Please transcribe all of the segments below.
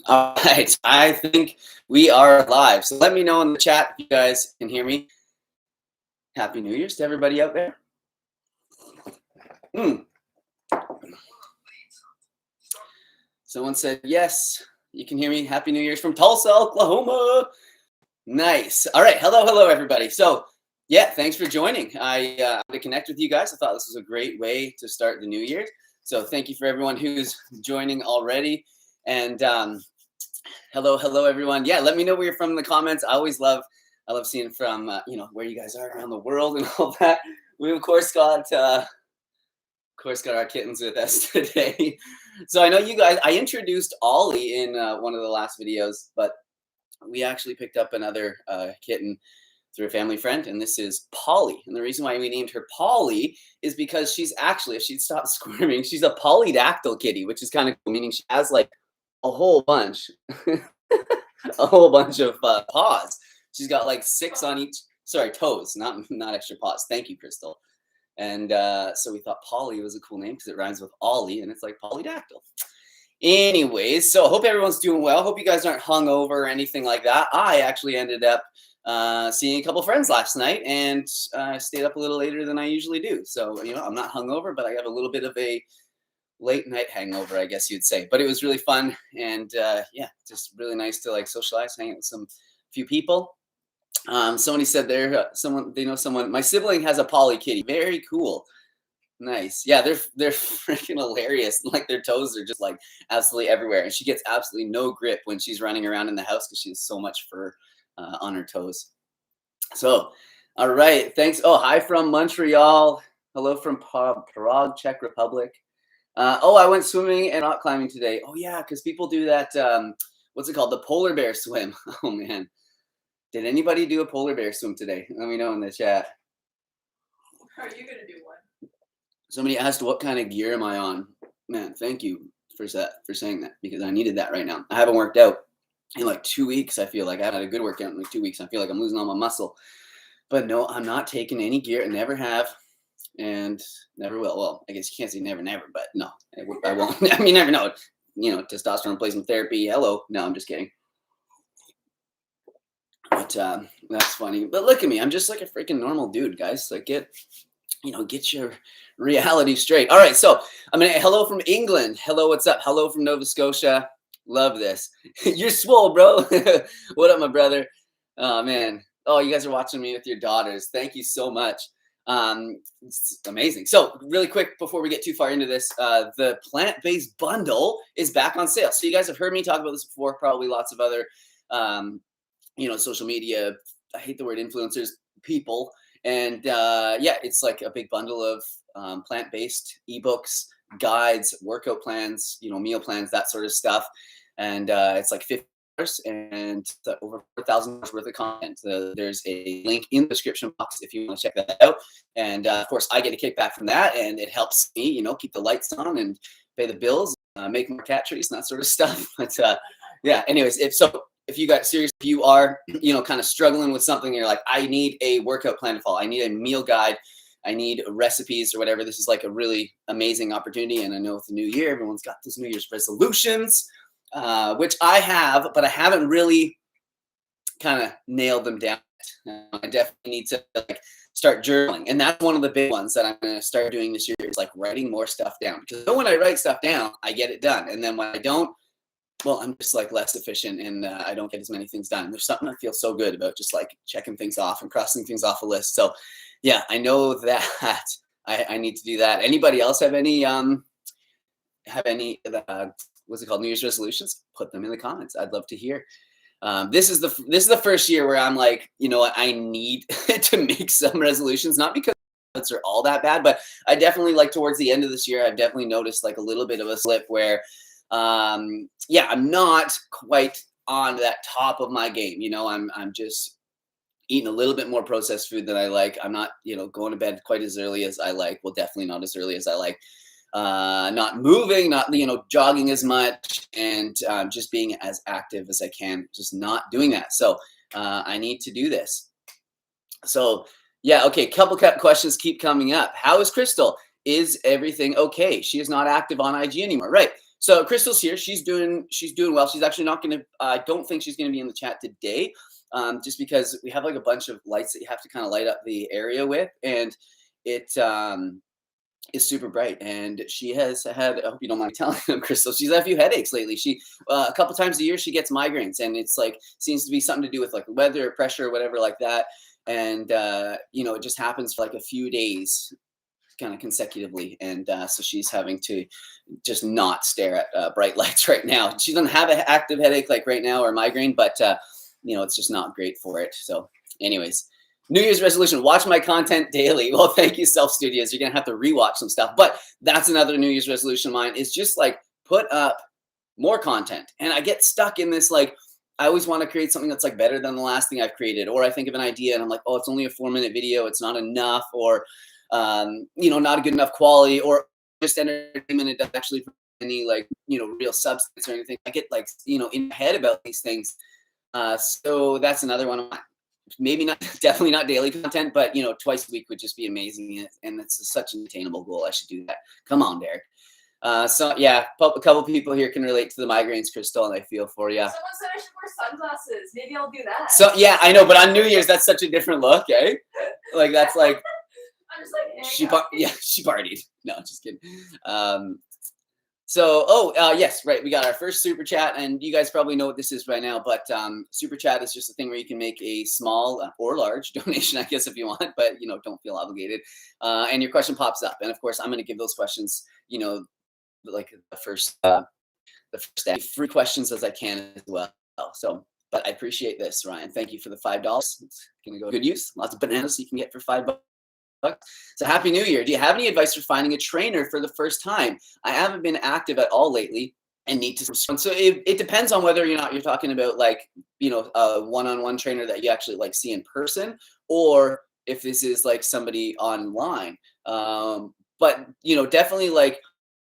All right, I think we are live. So let me know in the chat if you guys can hear me. Happy New Year's to everybody out there. Someone said, yes, you can hear me. Happy New Year's from Tulsa, Oklahoma. Nice. All right. Hello, everybody. So yeah, thanks for joining. I wanted to connect with you guys. I thought this was a great way to start the new year. So thank you for everyone who's joining already. And hello, everyone. Yeah, let me know where you're from in the comments. I love seeing from where you guys are around the world and all that. We of course got our kittens with us today. So I know you guys. I introduced Ollie in one of the last videos, but we actually picked up another kitten through a family friend, and this is Polly. And the reason why we named her Polly is because she's actually, if she'd stop squirming, she's a polydactyl kitty, which is kind of cool, meaning she has like a whole bunch, of paws. She's got like 6 on each, toes, not extra paws. Thank you, Crystal. And so we thought Polly was a cool name because it rhymes with Ollie, and it's like polydactyl. Anyways, so I hope everyone's doing well. Hope you guys aren't hungover or anything like that. I actually ended up seeing a couple friends last night and stayed up a little later than I usually do. So, I'm not hungover, but I have a little bit of a late night hangover, I guess you'd say. But it was really fun, and yeah, just really nice to like socialize, hang out with few people. Somebody said they know someone. My sibling has a Polly kitty. Very cool. Nice. Yeah, they're freaking hilarious. Like their toes are just like absolutely everywhere, and she gets absolutely no grip when she's running around in the house because she has so much fur on her toes. So, all right, thanks. Oh, hi from Montreal. Hello from Prague, Czech Republic. I went swimming and rock climbing today. Oh yeah, because people do that. What's it called? The polar bear swim. Oh man, did anybody do a polar bear swim today? Let me know in the chat. Are you gonna do one? Somebody asked what kind of gear am I on. Man, thank you for saying that, because I needed that right now. I haven't worked out in like 2 weeks. I feel like I haven't had a good workout in like 2 weeks. I feel like I'm losing all my muscle. But no, I'm not taking any gear. I never have and never will. Well, I guess you can't say never, but no, I won't. I mean, never know. Testosterone replacement therapy. Hello. No, I'm just kidding. But that's funny. But look at me. I'm just like a freaking normal dude, guys. Like get your reality straight. All right, so hello from England. Hello, what's up? Hello from Nova Scotia. Love this. You're swole, bro. What up, my brother? Oh man. Oh, you guys are watching me with your daughters. Thank you so much. It's amazing. So really quick before we get too far into this, the plant-based bundle is back on sale. So you guys have heard me talk about this before, probably lots of other social media, I hate the word influencers, people. And yeah, it's like a big bundle of plant-based ebooks, guides, workout plans, meal plans, that sort of stuff. And it's like $50 and over $4,000 worth of content. There's a link in the description box if you want to check that out. And of course, I get a kickback from that, and it helps me, keep the lights on and pay the bills, make more cat trees and that sort of stuff. But yeah, anyways, if you got serious, if you are, kind of struggling with something, and you're like, I need a workout plan to follow, I need a meal guide, I need recipes or whatever, this is like a really amazing opportunity. And I know with the new year, everyone's got those New Year's resolutions, which I have, but I haven't really kind of nailed them down. I definitely need to start journaling. And that's one of the big ones that I'm going to start doing this year, is like writing more stuff down. Because when I write stuff down, I get it done. And then when I don't, well, I'm just like less efficient, and I don't get as many things done. There's something I feel so good about, just like checking things off and crossing things off a list. So yeah, I know that I need to do that. Anybody else have any what's it called, New Year's resolutions? Put them in the comments. I'd love to hear. This is the first year where I'm like, I need to make some resolutions, not because they're all that bad, but I definitely, like, towards the end of this year, I've definitely noticed like a little bit of a slip where yeah, I'm not quite on that top of my game. I'm just eating a little bit more processed food than I like. I'm not, going to bed quite as early as I like. Well, definitely not as early as I like. Not moving, not, jogging as much, and just being as active as I can, just not doing that. So I need to do this. So yeah, okay, couple questions keep coming up. How is Crystal? Is everything okay? She is not active on IG anymore, right? So Crystal's here. She's doing well. She's actually not going to. I don't think she's going to be in the chat today, just because we have like a bunch of lights that you have to kind of light up the area with, and it is super bright. And she has had. I hope you don't mind telling them, Crystal. She's had a few headaches lately. She a couple times a year she gets migraines, and it's like seems to be something to do with like weather, or pressure, or whatever like that. And it just happens for like a few days kind of consecutively, and so she's having to just not stare at bright lights right now. She doesn't have an active headache like right now or migraine, but it's just not great for it. So anyways, New Year's resolution, watch my content daily. Well, thank you, Self Studios. You're gonna have to rewatch some stuff, but that's another New Year's resolution of mine, is just like put up more content. And I get stuck in this, like, I always want to create something that's like better than the last thing I've created, or I think of an idea and I'm like, oh, it's only a 4-minute video, it's not enough, or not a good enough quality, or just entertainment. It doesn't actually provide any like real substance or anything. I get like in my head about these things. So that's another one of mine. Maybe not, definitely not daily content, but twice a week would just be amazing, and it's such an attainable goal. I should do that. Come on, Derek. So yeah, a couple people here can relate to the migraines, Crystal, and I feel for you. Someone said I should wear sunglasses. Maybe I'll do that. So yeah, I know, but on New Year's, that's such a different look, eh? Like that's like. I'm just like, She partied. No, just kidding. Yes, right. We got our first super chat, and you guys probably know what this is by now, but super chat is just a thing where you can make a small or large donation, I guess, if you want, but don't feel obligated. And your question pops up, and of course, I'm going to give those questions, like the first free questions as I can as well. So, but I appreciate this, Ryan. Thank you for the $5. It's going to go to good use. Lots of bananas you can get for $5. So happy New Year. Do you have any advice for finding a trainer for the first time? I haven't been active at all lately and need to. So it depends on whether or not you're talking about like, a one-on-one trainer that you actually like see in person, or if this is like somebody online. But definitely like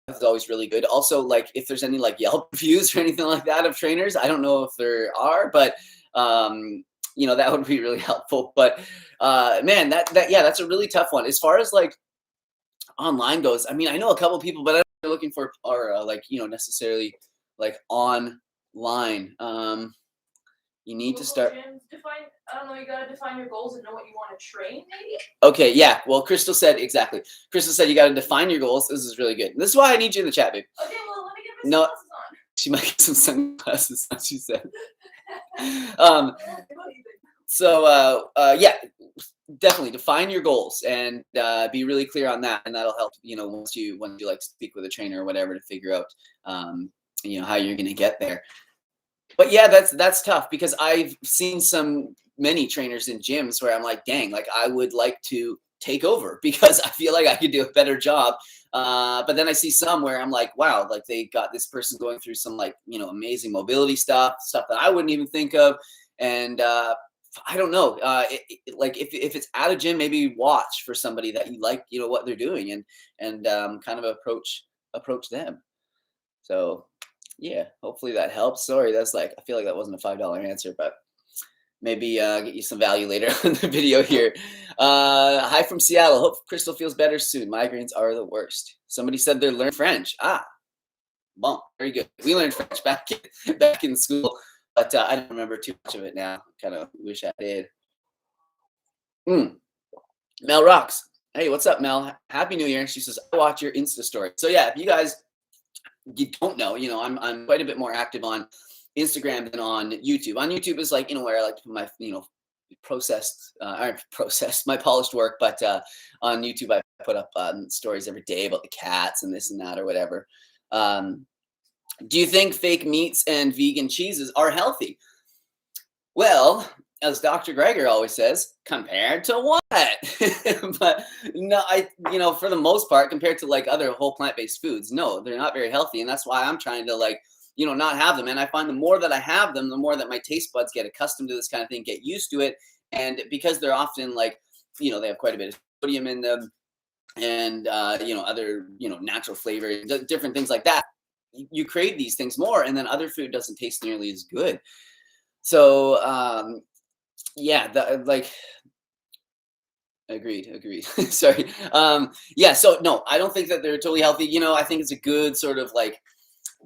it's always really good. Also, like if there's any like Yelp reviews or anything like that of trainers, I don't know if there are, but that would be really helpful. But man, that's a really tough one. As far as like online goes, I mean, I know a couple people, but I don't know looking for are necessarily like online. You need to start. I don't know. You gotta define your goals and know what you want to train, maybe. Okay, yeah. Well, Crystal said exactly. Crystal said you got to define your goals. This is really good. This is why I need you in the chat, babe. Okay, well, let me get my sunglasses on. She might get some sunglasses on. She said. Yeah, definitely define your goals and be really clear on that, and that'll help. Once you like speak with a trainer or whatever to figure out, how you're going to get there. But yeah, that's tough, because I've seen many trainers in gyms where I'm like, dang, like I would like to take over because I feel like I could do a better job. But then I see some where I'm like, wow, like they got this person going through some like, amazing mobility stuff that I wouldn't even think of. And I don't know, like if it's at a gym, maybe watch for somebody that you like, what they're doing, and kind of approach them. So yeah, hopefully that helps. Sorry, that's like, I feel like that wasn't a $5 answer, but maybe get you some value later in the video here. Hi from Seattle. Hope Crystal feels better soon. Migraines are the worst. Somebody said they're learning French. Well, very good. We learned French back in school, but I don't remember too much of it now. Kind of wish I did. Mel rocks. Hey, what's up, Mel? Happy New Year. She says, I watch your Insta story. So yeah, if you guys don't know, I'm quite a bit more active on Instagram than on YouTube. On YouTube is like, where I like to put my, my polished work. But on YouTube, I put up stories every day about the cats and this and that or whatever. Do you think fake meats and vegan cheeses are healthy? Well, as Dr. Greger always says, compared to what? But no, for the most part, compared to like other whole plant-based foods, no, they're not very healthy. And that's why I'm trying to like, not have them. And I find the more that I have them, the more that my taste buds get accustomed to this kind of thing, get used to it. And because they're often like, they have quite a bit of sodium in them and, other, natural flavor, different things like that, you crave these things more. And then other food doesn't taste nearly as good. So, yeah, agreed. Sorry. Yeah. So no, I don't think that they're totally healthy. I think it's a good sort of like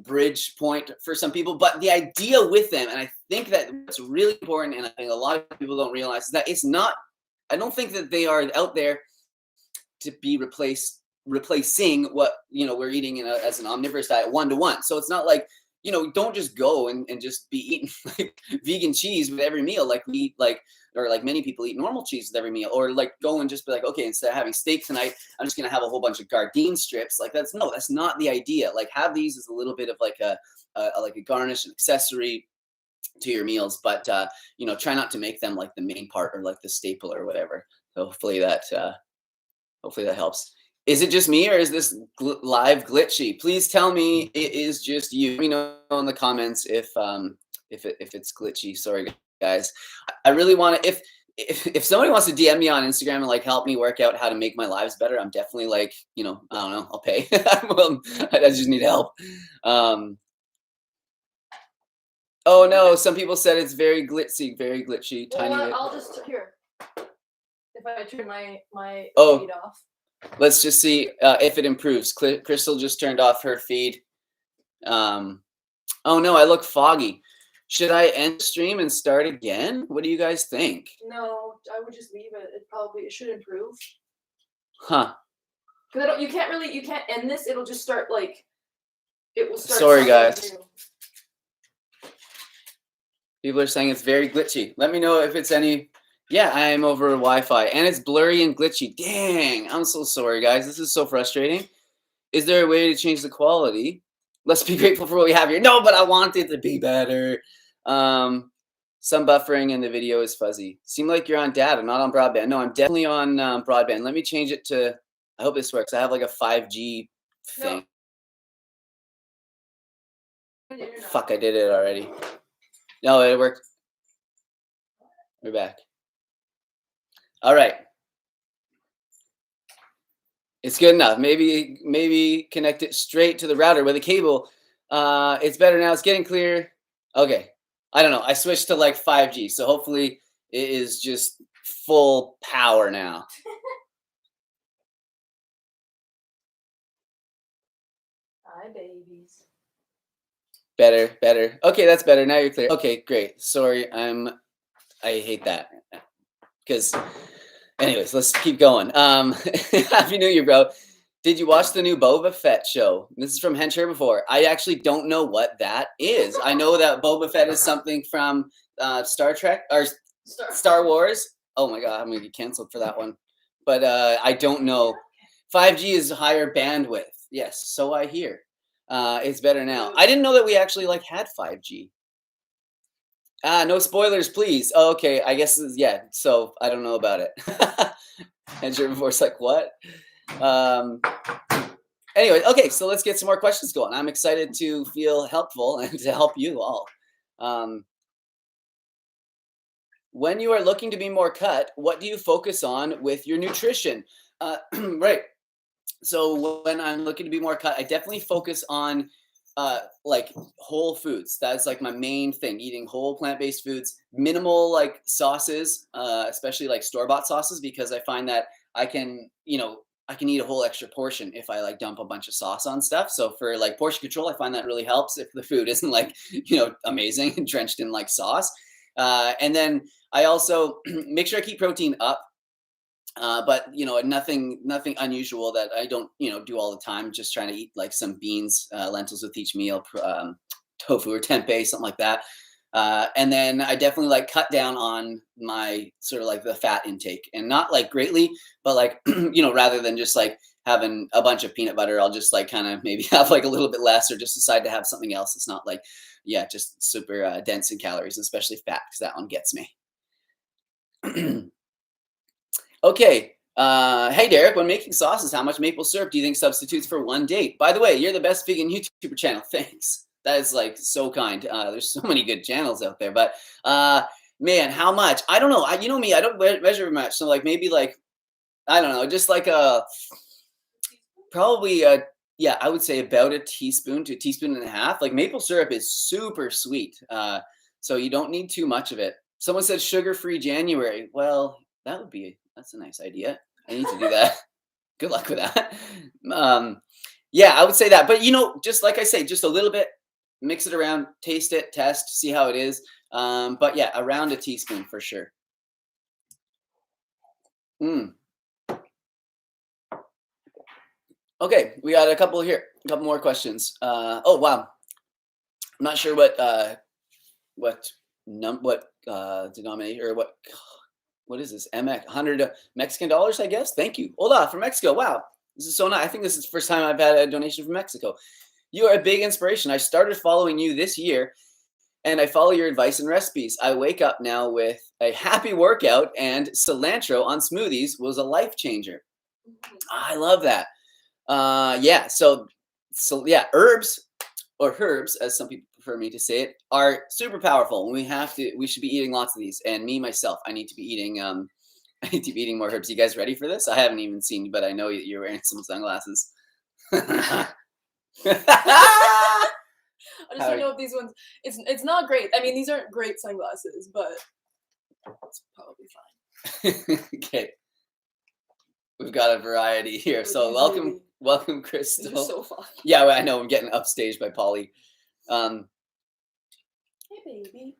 bridge point for some people. But the idea with them, and I think that what's really important, and I think a lot of people don't realize, is that it's not. I don't think that they are out there to be replacing what we're eating as an omnivorous diet 1-to-1. So it's not like don't just go and just be eating like vegan cheese with every meal like we eat, like, or like many people eat normal cheese with every meal, or like go and just be like, okay, instead of having steak tonight, I'm just gonna have a whole bunch of Gardein strips. Like that's not the idea. Like have these as a little bit of like a garnish, an accessory to your meals, but try not to make them like the main part or like the staple or whatever. So hopefully that helps. Is it just me, or is this live glitchy? Please tell me it is just you. Let me know in the comments if it's glitchy. Sorry guys. I really want to, if somebody wants to DM me on Instagram and like help me work out how to make my lives better, I'm definitely like, I don't know, I'll pay. I just need help. Oh no, some people said it's very glitchy, Well, tiny. I'll just here. If I turn my Oh. feed off. Let's just see if it improves. Crystal just turned off her feed. Oh no, I look foggy. Should I end stream and start again? What do you guys think? No, I would just leave it. It should improve. Huh. Because you can't end this. It'll just start like, it will start. Sorry guys. People are saying it's very glitchy. Let me know if it's any. Yeah, I am over Wi-Fi and it's blurry and glitchy. Dang, I'm so sorry guys. This is so frustrating. Is there a way to change the quality? Let's be grateful for what we have here. No, but I want it to be better. Some buffering and the video is fuzzy. Seem like you're on data, not on broadband. No, I'm definitely on broadband. Let me change it to, I hope this works. I have like a 5G thing. No. Fuck, I did it already. No, it worked. We're back. All right. It's good enough. Maybe connect it straight to the router with a cable. It's better now. It's getting clear. Okay. I don't know. I switched to like 5G, so hopefully it is just full power now. Hi, babies. Better. Okay, that's better. Now you're clear. Okay, great. Sorry, I hate that. Because, anyways, let's keep going. Happy New Year, bro. Did you watch the new Boba Fett show? This is from Hench Herbivore. I actually don't know what that is. I know that Boba Fett is something from Star Trek or Star Wars. Oh my god, I'm gonna get canceled for that one. But I don't know. 5G is higher bandwidth. Yes, so I hear. It's better now. I didn't know that we actually like had 5G. No spoilers, please. Oh, okay, I guess yeah. So I don't know about it. And Herbivore's like, what? Anyway, okay, so let's get some more questions going. I'm excited to feel helpful and to help you all. When you are looking to be more cut, what do you focus on with your nutrition? Right. So when I'm looking to be more cut, I definitely focus on like whole foods. That's like my main thing, eating whole plant-based foods, minimal like sauces, especially like store-bought sauces, because I find that I can eat a whole extra portion if I like dump a bunch of sauce on stuff. So for like portion control, I find that really helps if the food isn't like, amazing and drenched in like sauce. And then I also make sure I keep protein up. But nothing unusual that I don't do all the time. Just trying to eat like some beans, lentils with each meal, tofu or tempeh, something like that. And then I definitely like cut down on my sort of like the fat intake, and not like greatly, but like rather than just like having a bunch of peanut butter, I'll just like kind of maybe have like a little bit less, or just decide to have something else. It's not like just super dense in calories, especially fat, because that one gets me. Okay. Hey, Derek, when making sauces, how much maple syrup do you think substitutes for one date? By the way, you're the best vegan YouTuber channel. Thanks. That is like so kind. There's so many good channels out there, but man, how much? I don't know. You know me, I don't measure much. So like maybe like, I don't know, just like probably I would say about a teaspoon to a teaspoon and a half. Like maple syrup is super sweet. So you don't need too much of it. Someone said sugar-free January. Well, that's a nice idea. I need to do that. Good luck with that. Yeah, I would say that. But just like I say, just a little bit, mix it around, taste it, test, see how it is. But yeah, around a teaspoon for sure. Mm. Okay, we got a couple here, a couple more questions. Oh wow, I'm not sure what denomination or what is this? MX 100 Mexican dollars, I guess. Thank you. Hola from Mexico. Wow, this is so nice. I think this is the first time I've had a donation from Mexico. You are a big inspiration. I started following you this year and I follow your advice and recipes. I wake up now with a happy workout, and cilantro on smoothies was a life changer. I love that. Yeah. So yeah, herbs or herbs, as some people prefer me to say it, are super powerful. We should be eating lots of these. And me myself, I need to be eating. I need to be eating more herbs. You guys ready for this? I haven't even seen you, but I know you're wearing some sunglasses. I just don't know if these ones. It's not great. I mean, these aren't great sunglasses, but it's probably fine. Okay, we've got a variety here. So welcome, Crystal. They're so fun. Yeah, well, I know. I'm getting upstaged by Polly. Hey, baby.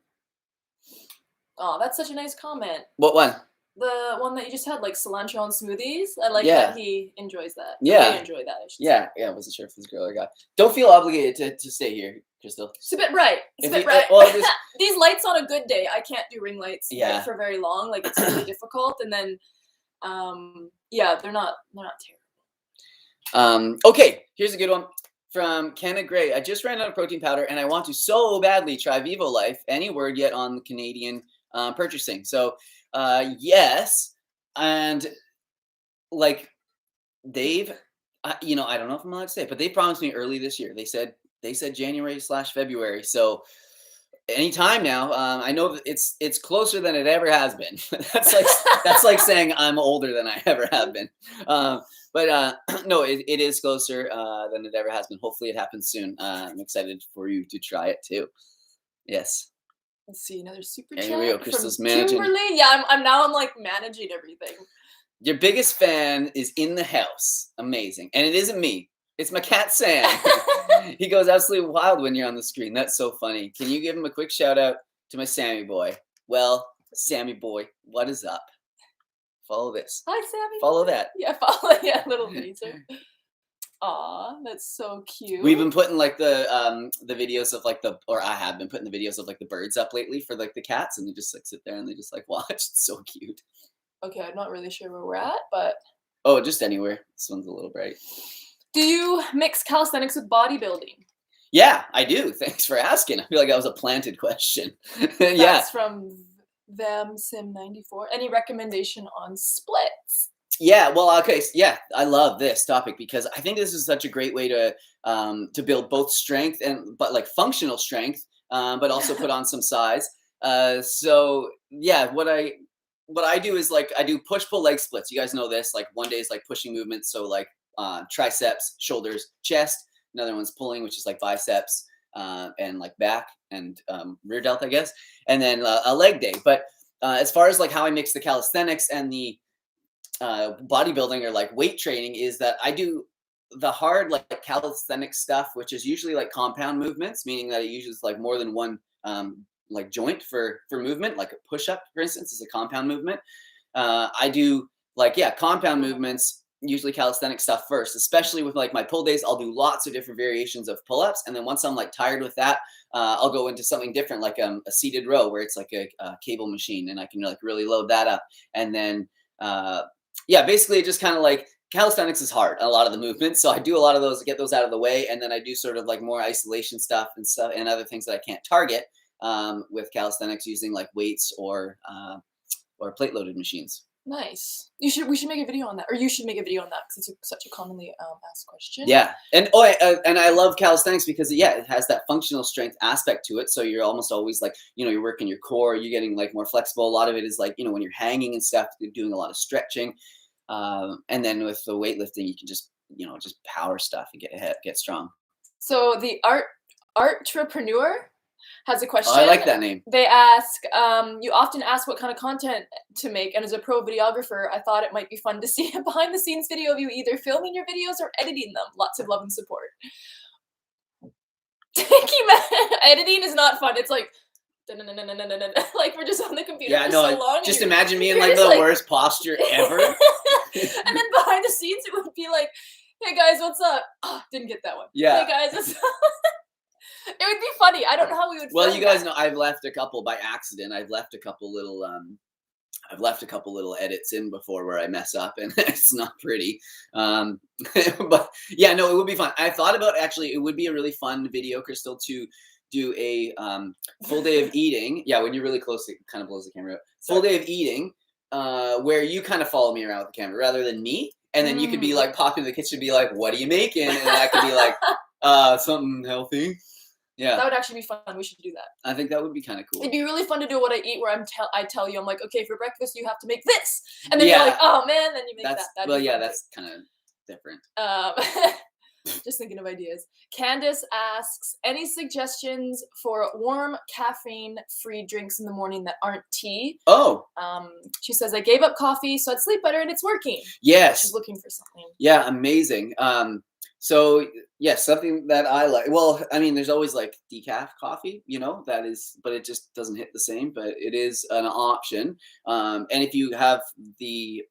Oh, that's such a nice comment. What one? The one that you just had, like cilantro on smoothies. I like Yeah. that he enjoys that. Yeah. They enjoy that. I should say. Yeah. I wasn't sure if this girl or guy. Don't feel obligated to stay here, Crystal. It's a bit bright. It's If a bit you- bright. well, this- These lights on a good day, I can't do ring lights Yeah. for very long. Like it's really difficult. And then, yeah, they're not terrible. Okay, here's a good one from Kenna Gray. I just ran out of protein powder and I want to so badly try Vivo Life. Any word yet on Canadian purchasing? So yes, and like they've, I don't know if I'm allowed to say it, but they promised me early this year. They said January/February. So anytime now. I know that it's closer than it ever has been. that's like saying I'm older than I ever have been. But no, it is closer than it ever has been. Hopefully, it happens soon. I'm excited for you to try it too. Yes. Let's see another super Yeah, chat. here we go. from Crystal's managing. Kimberly. Yeah, I'm like managing everything. Your biggest fan is in the house. Amazing, and it isn't me. It's my cat Sam. He goes absolutely wild when you're on the screen. That's so funny. Can you give him a quick shout out to my Sammy boy? Well, Sammy boy, what is up? Follow this. Hi, Sammy. Follow that. Yeah, follow. Yeah, little teaser. Aw, that's so cute. We've been putting like the videos of like I have been putting the videos of like the birds up lately for like the cats, and they just like sit there and they just like watch. It's so cute. Okay, I'm not really sure where we're at, but Oh, just anywhere. This one's a little bright. do you mix calisthenics with bodybuilding? Yeah, I do. Thanks for asking. I feel like that was a planted question. Yeah. That's from VemSim94. Any recommendation on splits? Yeah, well, okay, yeah, I love this topic because I think this is such a great way to build both strength but like functional strength, but also put on some size. So yeah, what I do is like I do push-pull leg splits. You guys know this. Like one day is like pushing movements, so like triceps, shoulders, chest. Another one's pulling, which is like biceps and like back and rear delt, I guess. And then a leg day. But as far as like how I mix the calisthenics and the bodybuilding or like weight training is that I do the hard like calisthenic stuff, which is usually like compound movements, meaning that it uses like more than one like joint for movement. Like a push-up, for instance, is a compound movement. I do like compound movements, usually calisthenic stuff first, especially with like my pull days. I'll do lots of different variations of pull-ups, and then once I'm like tired with that, I'll go into something different, like a seated row where it's like a cable machine, and I can like really load that up. And then basically just kind of like calisthenics is hard, a lot of the movements, so I do a lot of those to get those out of the way, and then I do sort of like more isolation stuff and other things that I can't target with calisthenics using like weights or plate loaded machines. Nice. We should make a video on that, or you should make a video on that because it's such a commonly asked question. Yeah, and I love calisthenics because it has that functional strength aspect to it. So you're almost always like you're working your core, you're getting like more flexible. A lot of it is like when you're hanging and stuff, you're doing a lot of stretching, and then with the weightlifting, you can just just power stuff and get strong. So the entrepreneur has a question. Oh, I like that name. They ask, you often ask what kind of content to make, and as a pro videographer, I thought it might be fun to see a behind-the-scenes video of you either filming your videos or editing them. Lots of love and support. Editing is not fun. It's like, like we're just on the computer for so long. Just imagine me in like the worst posture ever. And then behind the scenes, it would be like, hey guys, what's up? Oh, didn't get that one. Yeah. Hey guys, what's up? It would be funny. I don't know how we would. Well, you guys know I've left a couple by accident. I've left a couple little edits in before where I mess up, and it's not pretty. But yeah, no, it would be fun. I thought about actually, it would be a really fun video, Crystal, to do a full day of eating. Yeah, when you're really close, it kind of blows the camera out. Full day of eating, where you kind of follow me around with the camera rather than me, and then you could be like pop into the kitchen and be like, "What are you making?" And I could be like, "Something healthy." Yeah, that would actually be fun. We should do that. I think that would be kind of cool. It'd be really fun to do what I eat, where I tell you, I'm like, okay, for breakfast you have to make this, and then you're like, oh man, then you make that. Well, yeah, that's kind of different. Just thinking of ideas. Candace asks, any suggestions for warm caffeine-free drinks in the morning that aren't tea? Oh. She says, I gave up coffee, so I'd sleep better, and it's working. Yes. She's looking for something. Yeah, amazing. So yes, something that I like. Well, I mean, there's always like decaf coffee, that is, but it just doesn't hit the same. But it is an option. And if you have the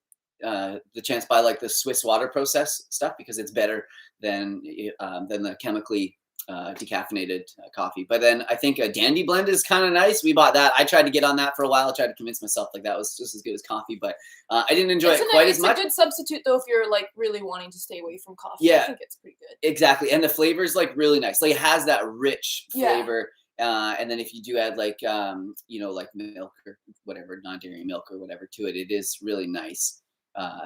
chance to buy like the Swiss water process stuff, because it's better than the chemically decaffeinated coffee. But then I think a Dandy blend is kind of nice. We bought that. I tried to get on that for a while. I tried to convince myself like that was just as good as coffee, but I didn't enjoy it quite as much. It's a good substitute though if you're like really wanting to stay away from coffee. Yeah, I think it's pretty good. Exactly, and the flavor is like really nice. Like it has that rich flavor. And then if you do add like like milk or whatever, non-dairy milk or whatever to it, it is really nice.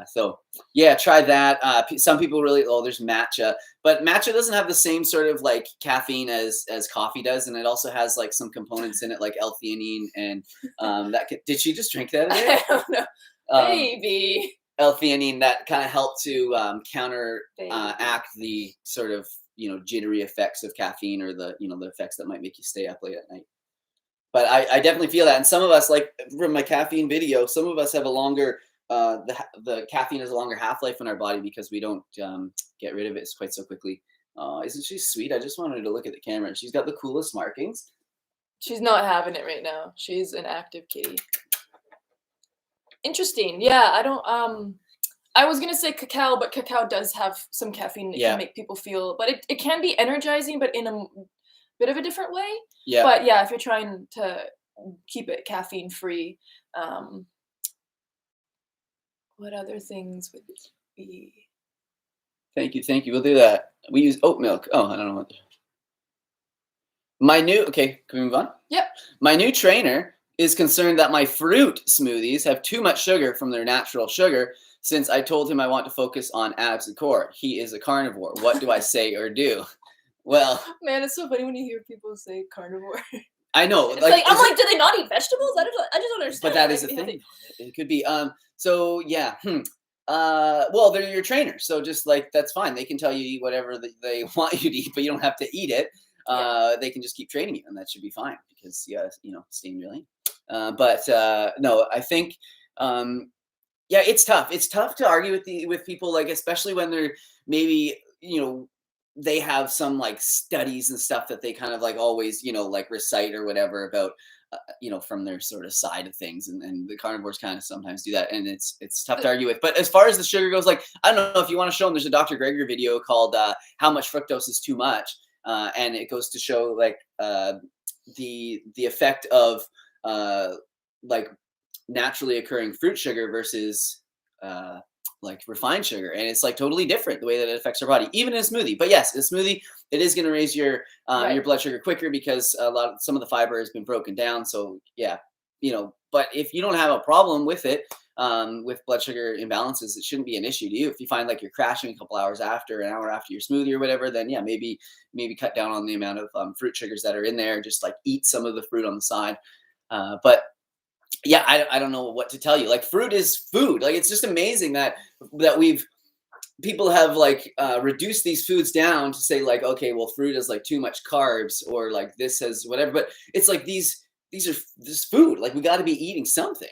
So yeah, try that. Some people really, there's matcha, but matcha doesn't have the same sort of like caffeine as coffee does. And it also has like some components in it, like L-theanine and did she just drink that again? I don't know. Maybe. L-theanine that kind of help to counteract the sort of, jittery effects of caffeine or the, the effects that might make you stay up late at night. But I definitely feel that. And some of us, like from my caffeine video, some of us have a longer the caffeine has a longer half-life in our body because we don't get rid of it quite so quickly. Oh, isn't she sweet? I just wanted to look at the camera. She's got the coolest markings. She's not having it right now. She's an active kitty. Interesting. Yeah, I don't I was gonna say cacao, but cacao does have some caffeine that can make people feel, but it can be energizing, but in a bit of a different way. Yeah. But yeah, if you're trying to keep it caffeine free, what other things would be? Thank you. We'll do that. We use oat milk. Oh, I don't know what. Okay, can we move on? Yep. My new trainer is concerned that my fruit smoothies have too much sugar from their natural sugar since I told him I want to focus on abs and core. He is a carnivore. What do I say or do? Well. Man, it's so funny when you hear people say carnivore. I know. I'm like, do they not eat vegetables? I just don't understand. But that is the thing. It could be. So yeah. Well, they're your trainer, so just like that's fine. They can tell you to eat whatever they want you to eat, but you don't have to eat it. They can just keep training you, and that should be fine because stay in your lane. But no, I think it's tough. It's tough to argue with people, like especially when they're maybe they have some like studies and stuff that they kind of like always like recite or whatever about from their sort of side of things, and the carnivores kind of sometimes do that, and it's tough to argue with. But as far as the sugar goes, like I don't know if you want to show them, there's a Dr. Greger video called How Much Fructose is Too Much, and it goes to show like the effect of like naturally occurring fruit sugar versus like refined sugar, and it's like totally different the way that it affects our body, even in a smoothie. But yes, a smoothie, it is going to raise your blood sugar quicker because some of the fiber has been broken down. So yeah, but if you don't have a problem with it, with blood sugar imbalances, it shouldn't be an issue to you. If you find like you're crashing a couple hours after, an hour after your smoothie or whatever, then yeah, maybe cut down on the amount of fruit sugars that are in there. Just like eat some of the fruit on the side. But yeah, I don't know what to tell you. Like fruit is food. Like it's just amazing that we've people have like reduced these foods down to say like, okay, well, fruit is like too much carbs, or like this has whatever. But it's like these are this food. Like we got to be eating something.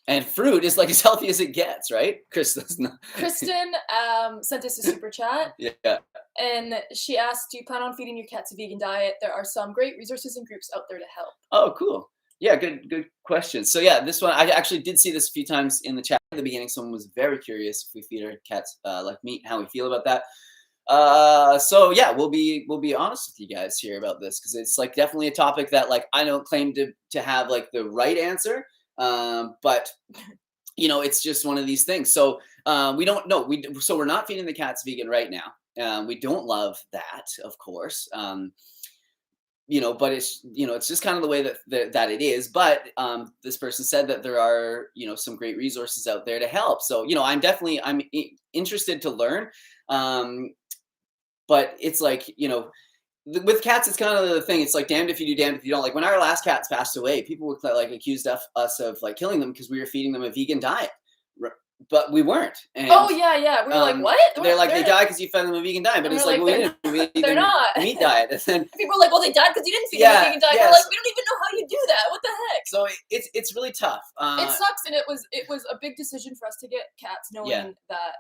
And fruit is like as healthy as it gets, right? Kristen sent us a super chat. Yeah. And she asked, do you plan on feeding your cats a vegan diet? There are some great resources and groups out there to help. Oh, cool. Yeah, good question. So yeah, this one, I actually did see this a few times in the chat at the beginning. Someone was very curious if we feed our cats like meat, how we feel about that. So yeah, we'll be honest with you guys here about this, because it's like definitely a topic that like I don't claim to have like the right answer. But you know, it's just one of these things. So we don't know. So we're not feeding the cats vegan right now. We don't love that, of course. You know, but it's, you know, it's just kind of the way that it is. But this person said that there are, you know, some great resources out there to help. So, you know, I'm interested to learn. But it's like, you know, with cats, it's kind of the thing. It's like damned if you do, damned if you don't. Like when our last cats passed away, people would like accused us of like killing them because we were feeding them a vegan diet, but we weren't. And, oh yeah, we were like, what? They're like they died because you fed them a vegan diet, but it's like, well, we didn't. They're not meat diet. And then people are like, well, they died because you didn't feed them a vegan diet. We're like, we don't even know how you do that. What the heck? So it's really tough. It sucks, and it was a big decision for us to get cats, knowing that.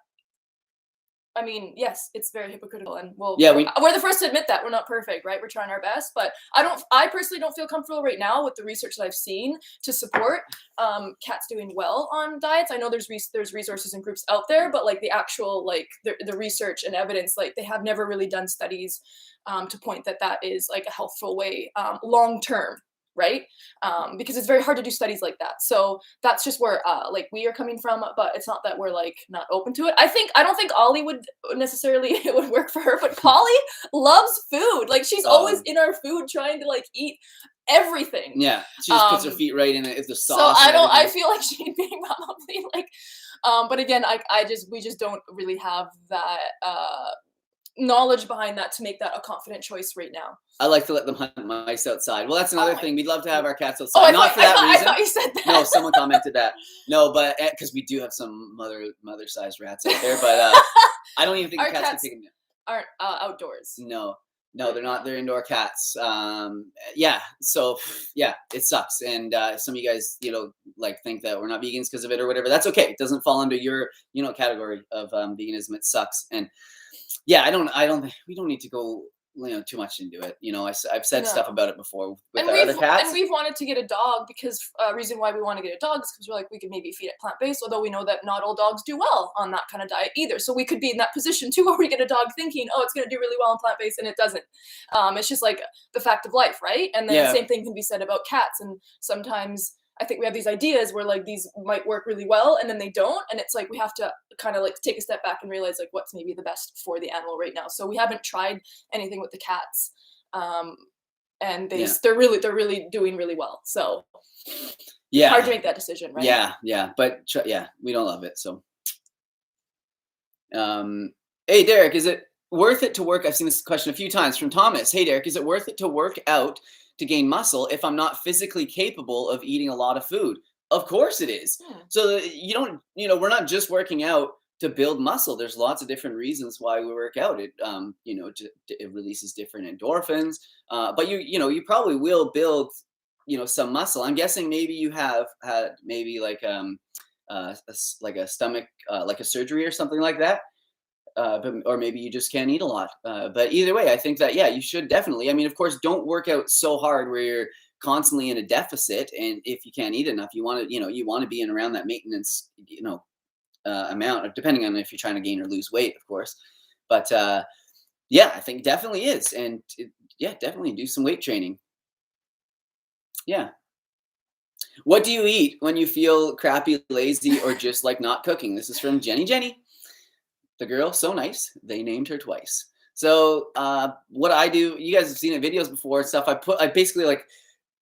I mean, yes, it's very hypocritical, and we're the first to admit that we're not perfect, right? We're trying our best, but I personally don't feel comfortable right now with the research that I've seen to support cats doing well on diets. I know there's resources and groups out there, but like the actual like the research and evidence, like they have never really done studies to point that is like a healthful way long term. Right? Because it's very hard to do studies like that. So that's just where like we are coming from, but it's not that we're like not open to it. I don't think Ollie would necessarily, it would work for her, but Polly loves food. Like she's always in our food trying to like eat everything. Yeah. She just puts her feet right in it. It's the sauce. So I feel like she'd be probably like, but again, we just don't really have that, knowledge behind that to make that a confident choice right now. I like to let them hunt mice outside. Well, that's another thing. We'd love to have our cats outside. Not for that reason. I thought you said that. No, someone commented that. No, but because we do have some mother-sized rats out there, but I don't even think the cats can take them in. Aren't outdoors. No, they're not. They're indoor cats. Yeah. So yeah, it sucks. And some of you guys, you know, like think that we're not vegans because of it or whatever. That's okay. It doesn't fall under your, you know, category of veganism. It sucks. And yeah, we don't need to go, you know, too much into it. You know, I've said stuff about it before with our other cats. And we've wanted to get a dog because reason why we want to get a dog is because we're like, we could maybe feed it plant-based, although we know that not all dogs do well on that kind of diet either. So we could be in that position too where we get a dog thinking, oh, it's going to do really well on plant-based, and it doesn't. It's just like the fact of life, right? And then the same thing can be said about cats. And sometimes I think we have these ideas where like these might work really well and then they don't. And it's like we have to kind of like take a step back and realize like what's maybe the best for the animal right now. So we haven't tried anything with the cats. And they're really doing really well. So yeah, hard to make that decision, right? Yeah. But we don't love it. So hey Derek, is it worth it to work? I've seen this question a few times from Thomas. Hey Derek, is it worth it to work out to gain muscle if I'm not physically capable of eating a lot of food? Of course it is. Yeah. So we're not just working out to build muscle. There's lots of different reasons why we work out. It, it releases different endorphins, but you probably will build, some muscle. I'm guessing maybe you have had maybe like a stomach, like a surgery or something like that. Or maybe you just can't eat a lot. But either way, I think that, you should definitely. I mean, of course, don't work out so hard where you're constantly in a deficit. And if you can't eat enough, you want to be in around that maintenance, amount, depending on if you're trying to gain or lose weight, of course. But I think definitely is. And definitely do some weight training. Yeah. What do you eat when you feel crappy, lazy, or just like not cooking? This is from Jenny. The girl, so nice, they named her twice. So what I do, you guys have seen it videos before and stuff. I basically like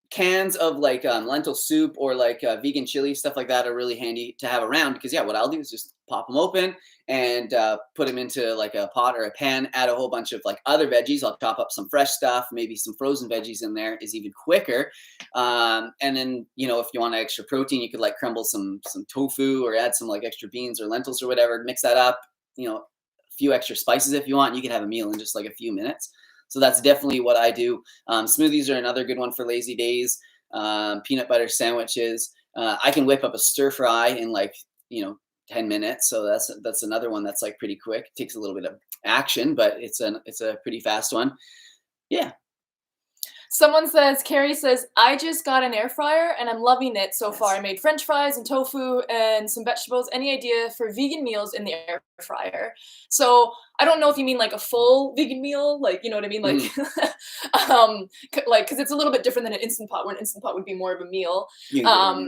cans of like lentil soup or like vegan chili, stuff like that are really handy to have around because what I'll do is just pop them open and put them into like a pot or a pan, add a whole bunch of like other veggies. I'll chop up some fresh stuff, maybe some frozen veggies in there is even quicker. And then, you know, if you want extra protein, you could like crumble some tofu or add some like extra beans or lentils or whatever, mix that up, you know, a few extra spices if you want. You can have a meal in just like a few minutes. So that's definitely what I do. Smoothies are another good one for lazy days. Peanut butter sandwiches. I can whip up a stir fry in like, you know, 10 minutes. So that's another one that's like pretty quick. It takes a little bit of action, but it's a pretty fast one. Yeah. Someone says, Carrie says, I just got an air fryer and I'm loving it so far. I made French fries and tofu and some vegetables. Any idea for vegan meals in the air fryer? So I don't know if you mean like a full vegan meal, like, you know what I mean? Like, like, cause it's a little bit different than an Instant Pot, where an Instant Pot would be more of a meal. Yeah.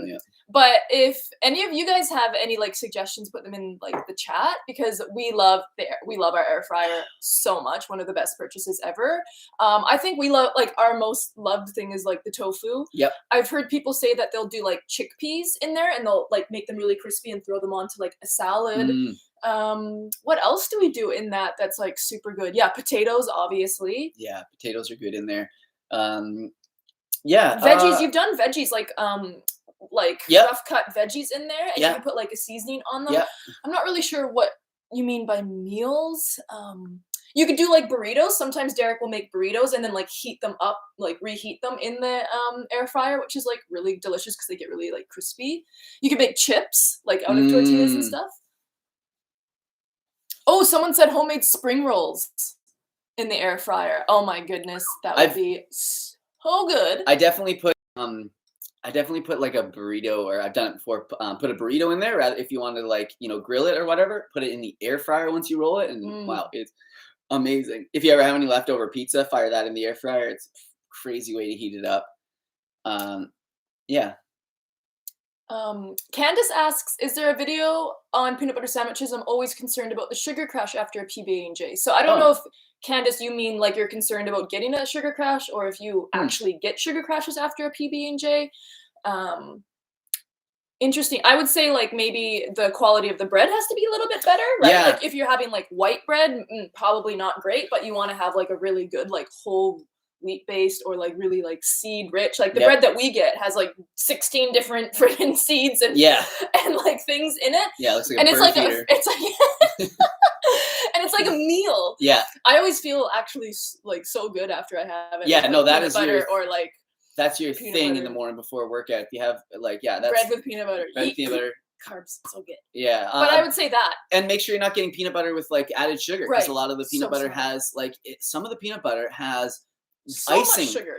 But if any of you guys have any like suggestions, put them in like the chat, because we love our air fryer so much. One of the best purchases ever. I think we love, like, our most loved thing is like the tofu. Yep. I've heard people say that they'll do like chickpeas in there and they'll like make them really crispy and throw them onto like a salad. What else do we do in that that's like super good? Yeah, potatoes, obviously. Yeah, potatoes are good in there. Yeah. Veggies, you've done veggies like Yep. rough cut veggies in there, and you can put like a seasoning on them. Yep. I'm not really sure what you mean by meals. You could do like burritos. Sometimes Derek will make burritos and then like heat them up, like reheat them in the air fryer, which is like really delicious because they get really like crispy. You can make chips like out of tortillas and stuff. Oh, someone said homemade spring rolls in the air fryer. Oh my goodness, that would be so good. I definitely put like a burrito, or I've done it before. Put a burrito in there. If you want to like, you know, grill it or whatever, put it in the air fryer once you roll it, and wow, it's amazing. If you ever have any leftover pizza, fire that in the air fryer. It's a crazy way to heat it up. Yeah. Candace asks, is there a video on peanut butter sandwiches? I'm always concerned about the sugar crash after a PB&J. So I don't know if, Candace, you mean like you're concerned about getting a sugar crash, or if you actually get sugar crashes after a PB&J. Interesting. I would say like maybe the quality of the bread has to be a little bit better, right? Yeah. Like if you're having like white bread, probably not great, but you want to have like a really good like whole wheat based or like really like seed rich. Like the bread that we get has like 16 different freaking seeds and like things in it. Yeah, it looks like and a it's like feeder. and it's like a meal. Yeah. I always feel actually like so good after I have it. Yeah, with, no, like, that peanut is butter your, or like that's your thing in the morning before a workout. If you have like, that's bread with peanut butter. Bread with peanut butter. Carbs, so good. Yeah. But I would say that. And make sure you're not getting peanut butter with like added sugar, because a lot of the peanut butter smart. has like some of the peanut butter has so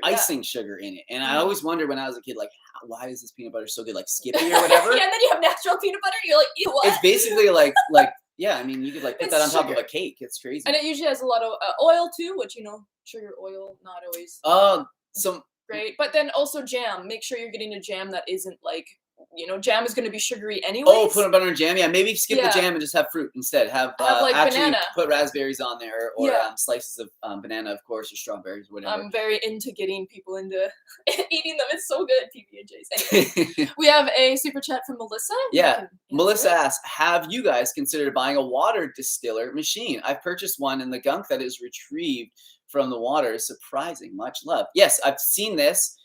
icing sugar in it. And I always wondered when I was a kid, like, why is this peanut butter so good? Like Skippy or whatever. Yeah, and then you have natural peanut butter. You're like, ew, what? It's basically like yeah, I mean, you could like put that on top of a cake. It's crazy. And it usually has a lot of oil too, which, you know, sugar, oil, not always great. But then also jam. Make sure you're getting a jam that isn't like, you know, jam is going to be sugary anyway. Oh, put a butter and jam. Yeah, maybe skip the jam and just have fruit instead. Have like actually banana. Put raspberries on there, or slices of banana, of course, or strawberries, or whatever. I'm very into getting people into eating them. It's so good, PB&Js. Anyway, we have a super chat from Melissa. Yeah, Melissa asks, have you guys considered buying a water distiller machine? I've purchased one, and the gunk that is retrieved from the water is surprising. Much love. Yes, I've seen this.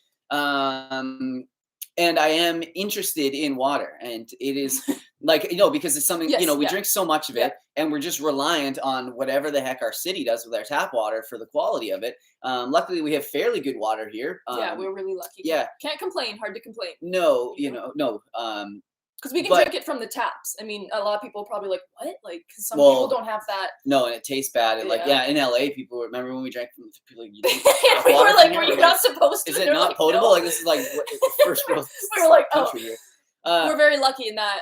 And I am interested in water, and it is like, you know, because it's something, you know, we drink so much of it, and we're just reliant on whatever the heck our city does with our tap water for the quality of it. Luckily, we have fairly good water here. Yeah, we're really lucky. Yeah. Can't complain. Hard to complain. No, no. Because we can drink it from the taps. I mean, a lot of people are probably like, what? Like, because some people don't have that. No, and it tastes bad. And like, in LA, people remember when we drank from people like, you we were like, were you not supposed to? Is it not like, potable? No. Like, this is like first world we were like, country here. We're very lucky in that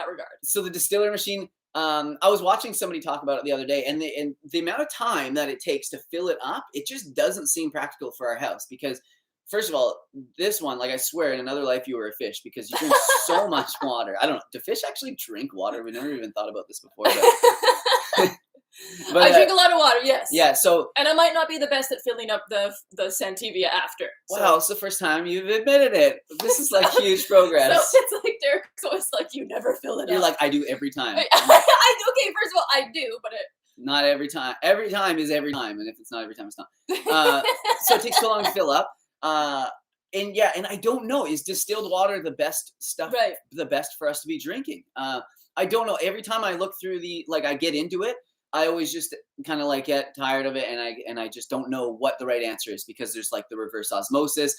regard. So the distiller machine, I was watching somebody talk about it the other day, and the amount of time that it takes to fill it up, it just doesn't seem practical for our house, because first of all, this one, like, I swear, in another life you were a fish, because you drink so much water. I don't know. Do fish actually drink water? We never even thought about this before. But But, I drink a lot of water, yes. Yeah, so... And I might not be the best at filling up the Santivia after. So. Wow, it's the first time you've admitted it. This is like huge progress. So it's like Derek's always like, you never fill it up. You're like, I do every time. Okay, first of all, I do, but not every time. Every time is every time, and if it's not every time, it's not. So it takes so long to fill up. And I don't know, is distilled water the best stuff, right. the best for us to be drinking? I don't know. Every time I look through I get into it, I always just kind of like get tired of it, and I just don't know what the right answer is, because there's like the reverse osmosis.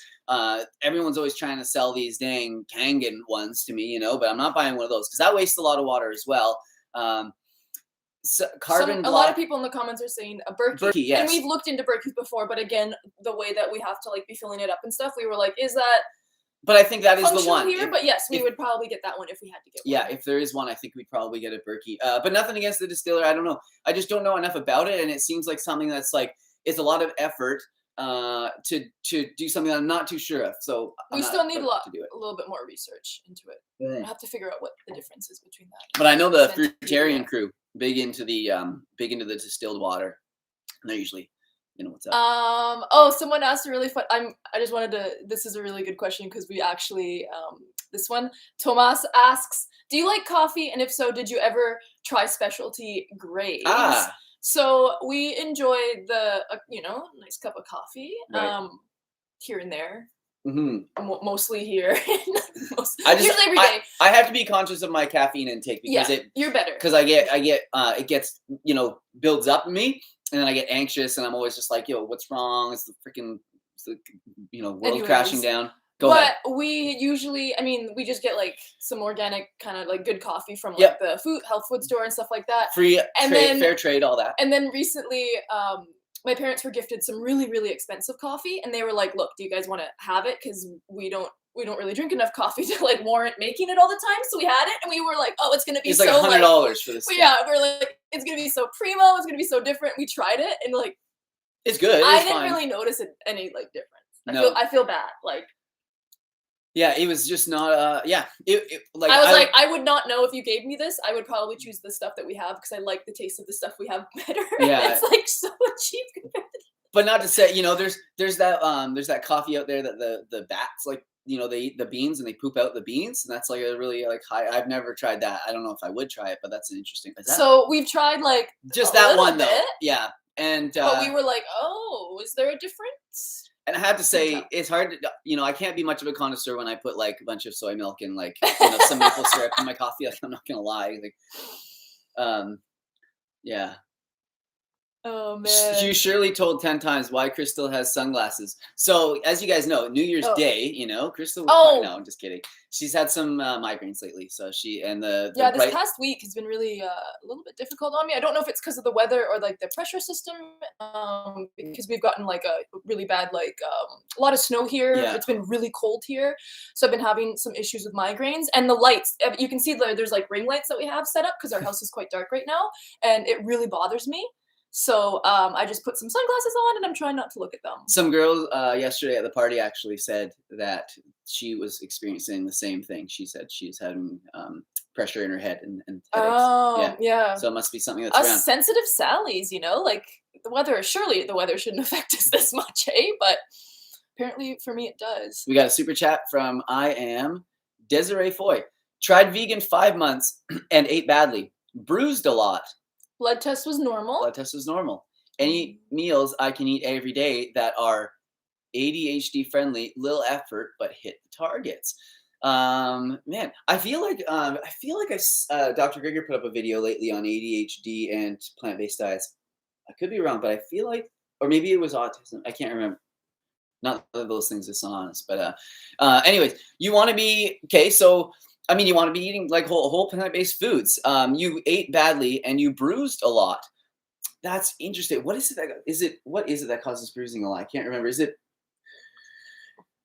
Everyone's always trying to sell these dang Kangen ones to me, but I'm not buying one of those because that wastes a lot of water as well. So a lot of people in the comments are saying a Berkey. Yes. And we've looked into Berkeys before, but again, the way that we have to like be filling it up and stuff, we were like, is that... But I think that is the one. Here, but yes, we would probably get that one if we had to get one. Yeah, if there is one, I think we'd probably get a Berkey. But nothing against the distiller. I don't know. I just don't know enough about it, and it seems like something that's like, it's a lot of effort to do something that I'm not too sure of. So we still need a little bit more research into it. I have to figure out what the difference is between that. But I know the fruitarian crew big into the distilled water, and they're usually... what's up. Someone asked a really fun. This is a really good question because we actually this one. Tomas asks, do you like coffee? And if so, did you ever try specialty grades? So we enjoy the nice cup of coffee here and there. Mm-hmm. Mostly here. Usually every day. I have to be conscious of my caffeine intake because you're better. Because I get it gets builds up in me. And then I get anxious, and I'm always just like, "Yo, what's wrong? Is the world crashing down?" Go ahead. But we usually, we just get like some organic kind of like good coffee from like the health food store and stuff like that. Fair trade, all that. And then recently, my parents were gifted some really, really expensive coffee, and they were like, "Look, do you guys want to have it? Because we don't really drink enough coffee to like warrant making it all the time." So we had it, and we were like, "Oh, it's gonna be like $100 for this." We're like, it's gonna be so primo. It's gonna be so different. We tried it, and like, it's good. I didn't really notice any like difference. I feel bad. Like, yeah, it was just not. I was like, I would not know if you gave me this. I would probably choose the stuff that we have because I like the taste of the stuff we have better. Yeah, it's like so cheap compared to. But not to say, there's that coffee out there that the bats like. They eat the beans and they poop out the beans, and that's like a really like high. I've never tried that. I don't know if I would try it, but that's an interesting. So we've tried like just that one though, yeah. And but we were like, oh, is there a difference? And I have to say, it's hard to, I can't be much of a connoisseur when I put like a bunch of soy milk and like some maple syrup in my coffee. Like, I'm not gonna lie, like, yeah. Oh man! You surely told 10 times why Crystal has sunglasses. So as you guys know, New Year's Day, Crystal. No, I'm just kidding. She's had some migraines lately, so this past week has been really a little bit difficult on me. I don't know if it's because of the weather or like the pressure system, because we've gotten like a really bad a lot of snow here. Yeah. It's been really cold here, so I've been having some issues with migraines and the lights. You can see there's like ring lights that we have set up because our house is quite dark right now, and it really bothers me. So I just put some sunglasses on, and I'm trying not to look at them. Some girl yesterday at the party actually said that she was experiencing the same thing. She said she's having pressure in her head and headaches. Oh, yeah. So it must be something that's around. Sensitive Sallies, like the weather. Surely the weather shouldn't affect us this much, But apparently for me it does. We got a super chat from I am Desiree Foy. Tried vegan 5 months and ate badly. Bruised a lot. Blood test was normal. Any meals I can eat every day that are ADHD-friendly, little effort, but hit the targets. Man, I feel like Dr. Greger put up a video lately on ADHD and plant-based diets. I could be wrong, but I feel like, or maybe it was autism. I can't remember. Not that those things are so honest, but anyways, you want to be okay. So. You want to be eating like whole plant-based foods. You ate badly and you bruised a lot. That's interesting. What is it that causes bruising a lot? I can't remember.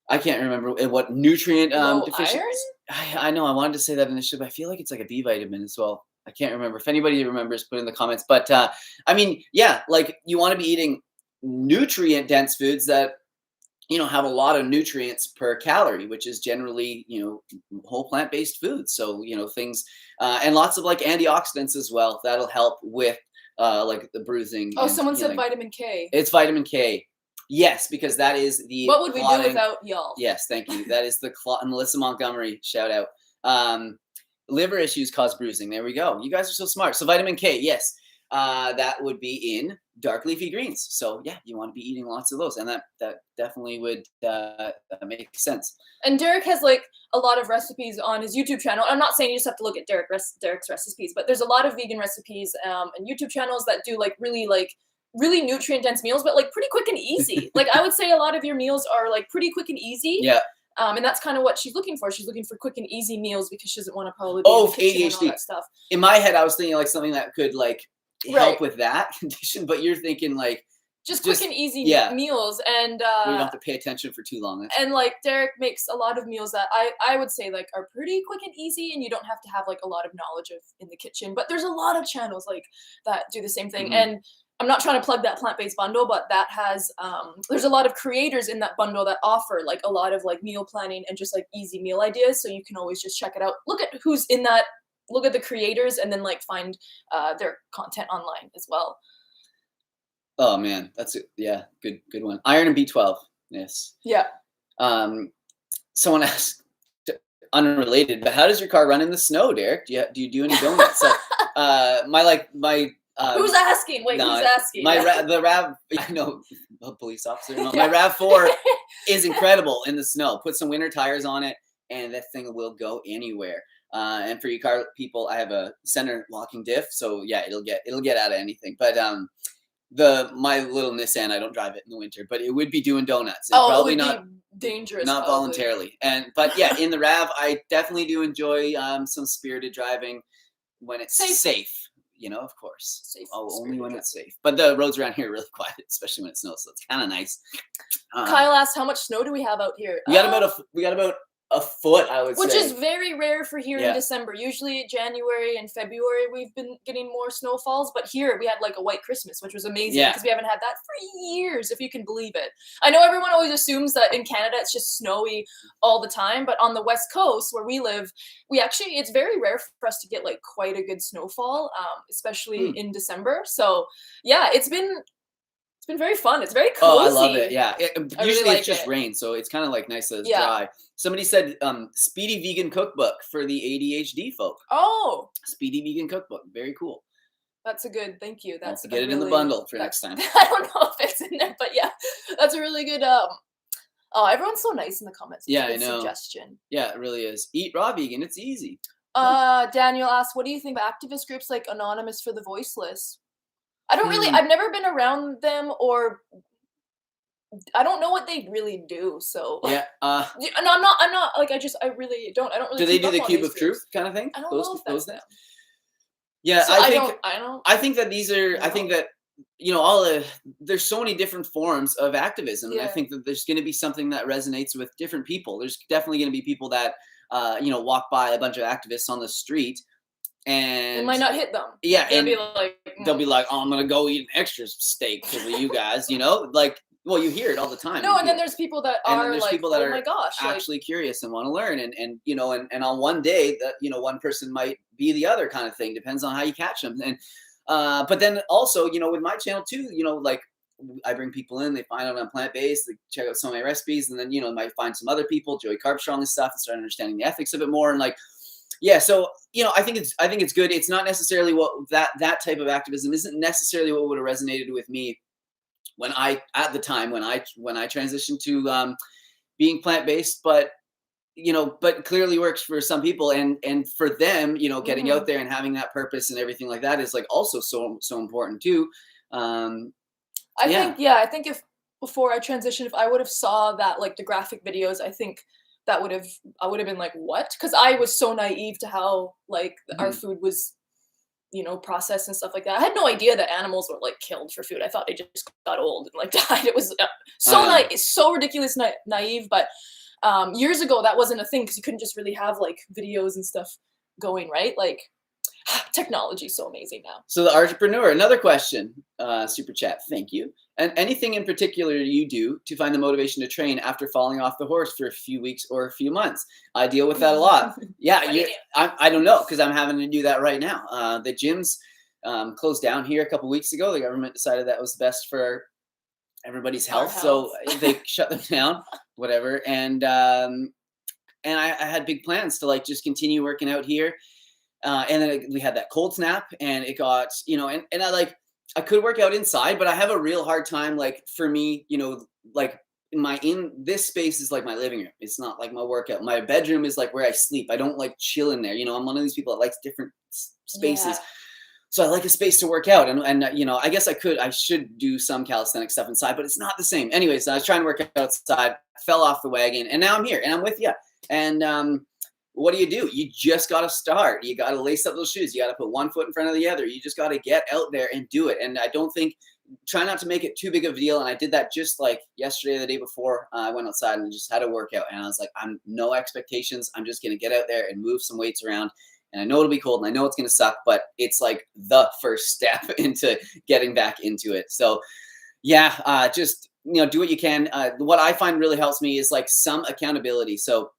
I can't remember what nutrient deficiency. I know I wanted to say that initially, but I feel like it's like a B vitamin as well. I can't remember. If anybody remembers, put in the comments. But like you want to be eating nutrient-dense foods that have a lot of nutrients per calorie, which is generally, whole plant-based foods. So, things, and lots of like antioxidants as well. That'll help with like the bruising. Oh, and someone healing. said vitamin K. It's vitamin K. Yes, because that is the What would we clotting. do without y'all? Yes, thank you. That is the Melissa Montgomery, shout out. Liver issues cause bruising. There we go. You guys are so smart. So vitamin K, yes, that would be in dark leafy greens. So yeah, you want to be eating lots of those, and that definitely would make sense. And Derek has like a lot of recipes on his YouTube channel. I'm not saying you just have to look at Derek's recipes, but there's a lot of vegan recipes and YouTube channels that do like really nutrient dense meals, but like pretty quick and easy. Like I would say a lot of your meals are like pretty quick and easy. Yeah. And that's kind of what she's looking for. She's looking for quick and easy meals because she doesn't want to probably be in the kitchen and all that stuff. In my head, I was thinking like something that could like help with that condition, but you're thinking like just quick and easy meals, and we don't have to pay attention for too long. And like Derek makes a lot of meals that I would say like are pretty quick and easy, and you don't have to have like a lot of knowledge of in the kitchen. But there's a lot of channels like that do the same thing. Mm-hmm. And I'm not trying to plug that plant-based bundle, but that has there's a lot of creators in that bundle that offer like a lot of like meal planning and just like easy meal ideas. So you can always just check it out. Look at who's in that. Look at the creators, and then like find their content online as well. Oh man, that's it. Yeah, good one. Iron and B12. Yes. Yeah. Someone asked, unrelated, but how does your car run in the snow, Derek? Do you do any donuts? So, who's asking? Wait, who's asking? The RAV. I know, a police officer. No, my RAV4 is incredible in the snow. Put some winter tires on it, and that thing will go anywhere. And for you car people, I have a center locking diff, so yeah, it'll get out of anything. But my little Nissan, I don't drive it in the winter, but it would be doing donuts. Probably not dangerous. Not probably. Voluntarily. But yeah, in the RAV, I definitely do enjoy some spirited driving when it's safe. You know, of course. Safe. Only when it's safe. But the roads around here are really quiet, especially when it snows, so it's kind of nice. Kyle asked, how much snow do we have out here? We got about a foot, I would say. Which is very rare for here in December. Usually January and February we've been getting more snowfalls, but here we had like a white Christmas, which was amazing because we haven't had that for years, if you can believe it. I know everyone always assumes that in Canada it's just snowy all the time, but on the West Coast where we live, it's very rare for us to get like quite a good snowfall, especially in December. So yeah, it's been very fun. It's very cozy. Oh, I love it. Yeah. Usually it's just it. rain, so it's kind of like nice that it's dry. Somebody said Speedy Vegan Cookbook for the ADHD folk. Oh. Speedy Vegan Cookbook. Very cool. That's a good, thank you. That's get it in the bundle for next time. I don't know if it's in there, but yeah, that's a really good, everyone's so nice in the comments. It's a good suggestion. Yeah, it really is. Eat raw vegan. It's easy. Daniel asked, what do you think of activist groups like Anonymous for the Voiceless? I don't really, I've never been around them, or I don't know what they really do. So yeah, no, I'm not like, I really don't. Do they do the Cube of Truth kind of thing? I don't know if that's them. Yeah, so I think that these are. I think that there's so many different forms of activism, and I think that there's going to be something that resonates with different people. There's definitely going to be people that walk by a bunch of activists on the street. And it might not hit them. Yeah, they'll be like, "Oh, I'm gonna go eat an extra steak for you guys," like. Well, you hear it all the time. No, and then there's people that are like, oh my gosh, actually curious and want to learn, and on one day that one person might be the other kind of thing. Depends on how you catch them. And but then also with my channel too, like I bring people in, they find out I'm plant-based, they check out some of my recipes, and then might find some other people, Joey Carb Strong and stuff, and start understanding the ethics of it more, and like. Yeah, so I think it's good. It's not necessarily what that type of activism isn't necessarily what would have resonated with me when I transitioned to being plant-based, but clearly works for some people, and for them, getting out there and having that purpose and everything like that is like also so important too. I think if before I transitioned, if I would have saw that like the graphic videos, I think. I would have been like, what? Because I was so naive to how like our food was, processed and stuff like that. I had no idea that animals were like killed for food. I thought they just got old and like died. It was so ridiculous naive. But years ago, that wasn't a thing because you couldn't just really have like videos and stuff going, right? Like technology is so amazing now. So the entrepreneur, another question, super chat. Thank you. And anything in particular you do to find the motivation to train after falling off the horse for a few weeks or a few months? I deal with that a lot. Yeah, I don't know because I'm having to do that right now. The gyms closed down here a couple weeks ago. The government decided that was best for everybody's health. So they shut them down, whatever. And I had big plans to like just continue working out here. And then we had that cold snap, and it got, you know, and I could work out inside, but I have a real hard time. Like for me, you know, like in this space is like my living room. It's not like my workout. My bedroom is like where I sleep. I don't like chill in there. You know, I'm one of these people that likes different spaces. Yeah. So I like a space to work out, and you know, I guess I should do some calisthenic stuff inside, but it's not the same. Anyways, I was trying to work out outside, fell off the wagon, and now I'm here and I'm with you. And what do? You just got to start. You got to lace up those shoes. You got to put one foot in front of the other. You just got to get out there and do it. And I don't think, try not to make it too big of a deal. And I did that just like yesterday, the day before. I went outside and just had a workout. And I was like, I'm no expectations. I'm just going to get out there and move some weights around. And I know it'll be cold and I know it's going to suck, but it's like the first step into getting back into it. So yeah, just, you know, do what you can. What I find really helps me is like some accountability. So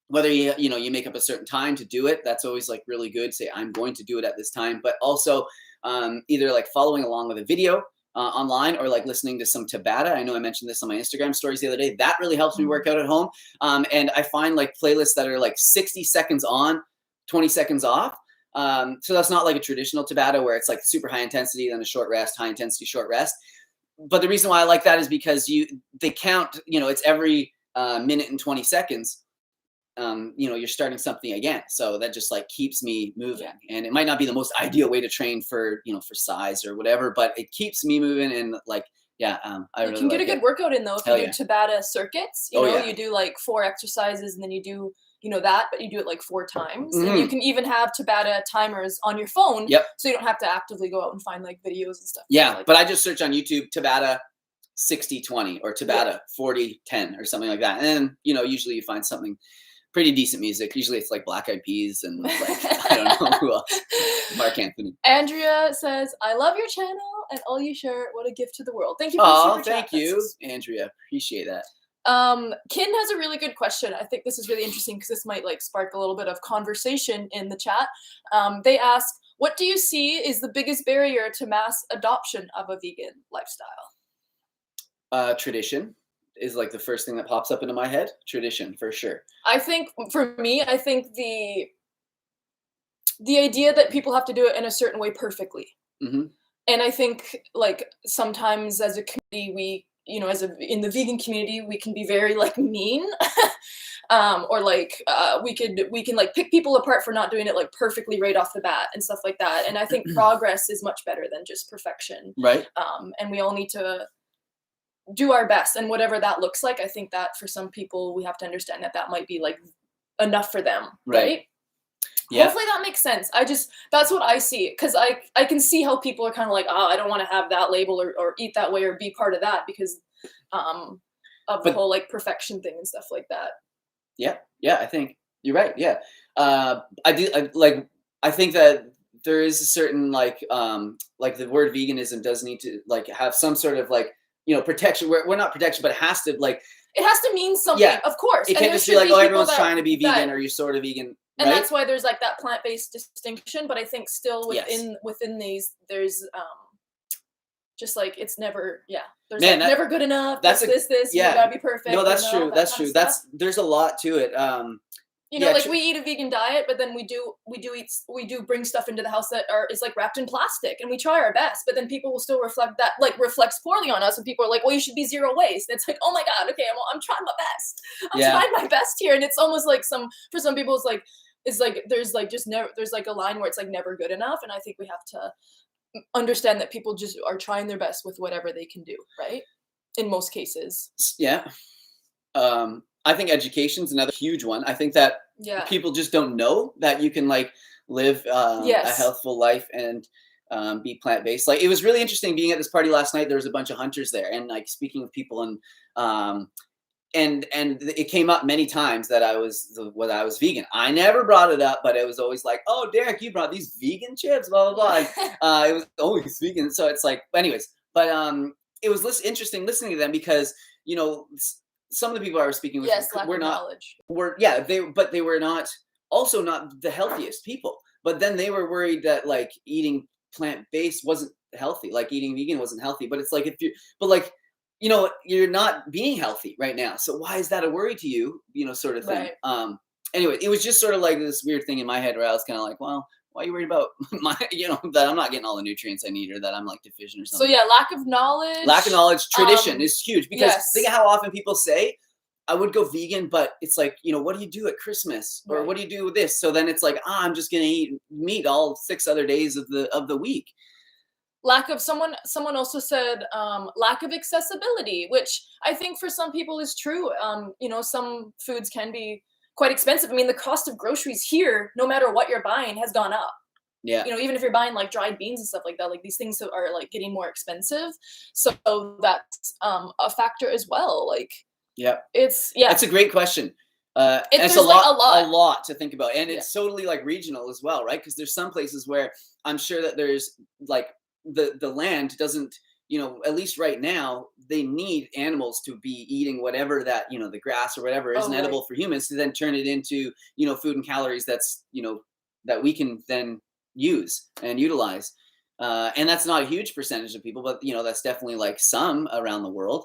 whether you make up a certain time to do it, that's always like really good. Say, I'm going to do it at this time, but also either like following along with a video online or like listening to some Tabata. I know I mentioned this on my Instagram stories the other day. That really helps me work out at home. And I find like playlists that are like 60 seconds on, 20 seconds off. So that's not like a traditional Tabata where it's like super high intensity, then a short rest, high intensity, short rest. But the reason why I like that is because they count, you know, it's every minute and 20 seconds. You know, you're starting something again. So that just like keeps me moving. Yeah. And it might not be the most ideal way to train for, you know, for size or whatever, but it keeps me moving. And like, yeah, I really can get like a good workout in though if you do Tabata circuits. You know, you do like 4 exercises and then you do, you know, that, but you do it like 4 times. And you can even have Tabata timers on your phone. So you don't have to actively go out and find like videos and stuff. Yeah, but I just search on YouTube Tabata 60-20 or Tabata 40-10 or something like that. And then, you know, usually you find something pretty decent music. Usually it's like Black Eyed Peas and like, I don't know who else. Mark Anthony. Andrea says, I love your channel and all you share. What a gift to the world. Thank you for the super chat. Thank you, Andrea. Appreciate that. Kin has a really good question. I think this is really interesting because this might like spark a little bit of conversation in the chat. They ask, what do you see is the biggest barrier to mass adoption of a vegan lifestyle? Tradition is like the first thing that pops up into my head. Tradition, for sure. I think for me, I think the idea that people have to do it in a certain way perfectly. And I think like sometimes as a community, we, you know, in the vegan community, we can be very like mean, or like we can like pick people apart for not doing it like perfectly right off the bat and stuff like that. And I think progress is much better than just perfection. Right. And we all need to do our best, and whatever that looks like. I think that for some people, we have to understand that might be like enough for them. Right. Yeah. Hopefully that makes sense. That's what I see. Cause I can see how people are kind of like, oh, I don't want to have that label or eat that way or be part of that because of the whole like perfection thing and stuff like that. Yeah. Yeah. I think you're right. Yeah. I think that there is a certain like the word veganism does need to like have some sort of like, you know, protection. We're not protection, but it has to mean something. Yeah. Of course. It can't just be like, oh, everyone's trying to be vegan or you're sort of vegan. And that's why there's like that plant-based distinction. But I think still within these, there's just like it's never, there's never good enough. That's this. You gotta be perfect. No, that's true. That's true. There's a lot to it. You know, like we eat a vegan diet, but then we do bring stuff into the house that is like wrapped in plastic, and we try our best, but then people will still reflects poorly on us, and people are like, well, you should be zero waste. It's like, oh my God, okay, I'm trying my best. I'm trying my best here, and it's almost like for some people it's like there's like just never there's like a line where it's like never good enough, and I think we have to understand that people just are trying their best with whatever they can do, right? In most cases. Yeah. I think education's another huge one. I think that people just don't know that you can like live a healthful life and be plant-based. Like it was really interesting being at this party last night. There was a bunch of hunters there, and like speaking with people, and it came up many times that I was vegan. I never brought it up, but it was always like, oh, Derek, you brought these vegan chips, blah blah blah. It was always vegan, so it's like, anyways. But it was interesting listening to them because, you know, some of the people I was speaking with were not they were not the healthiest people. But then they were worried that like eating plant-based wasn't healthy, like eating vegan wasn't healthy, but it's like you're not being healthy right now, so why is that a worry to you, sort of thing. Right. Anyway, it was just sort of like this weird thing in my head where I was kind of like, well, why are you worried about that I'm not getting all the nutrients I need, or that I'm like deficient or something? So yeah, lack of knowledge. Tradition is huge, because yes. think of how often people say, I would go vegan, but it's like, what do you do at Christmas, or what do you do with this? So then it's like, I'm just gonna eat meat all 6 other days of the week. Lack of someone also said lack of accessibility, which I think for some people is true. Some foods can be quite expensive. I mean, the cost of groceries here, no matter what you're buying, has gone up. Yeah. Even if you're buying like dried beans and stuff like that, like these things are like getting more expensive. So that's a factor as well. Like, yeah, it's That's a great question. It's a lot to think about, and it's totally like regional as well, right? Because there's some places where I'm sure that there's like the land doesn't, at least right now, they need animals to be eating whatever that, the grass or whatever isn't edible for humans, to then turn it into, food and calories that's, that we can then use and utilize. And that's not a huge percentage of people, but, that's definitely like some around the world.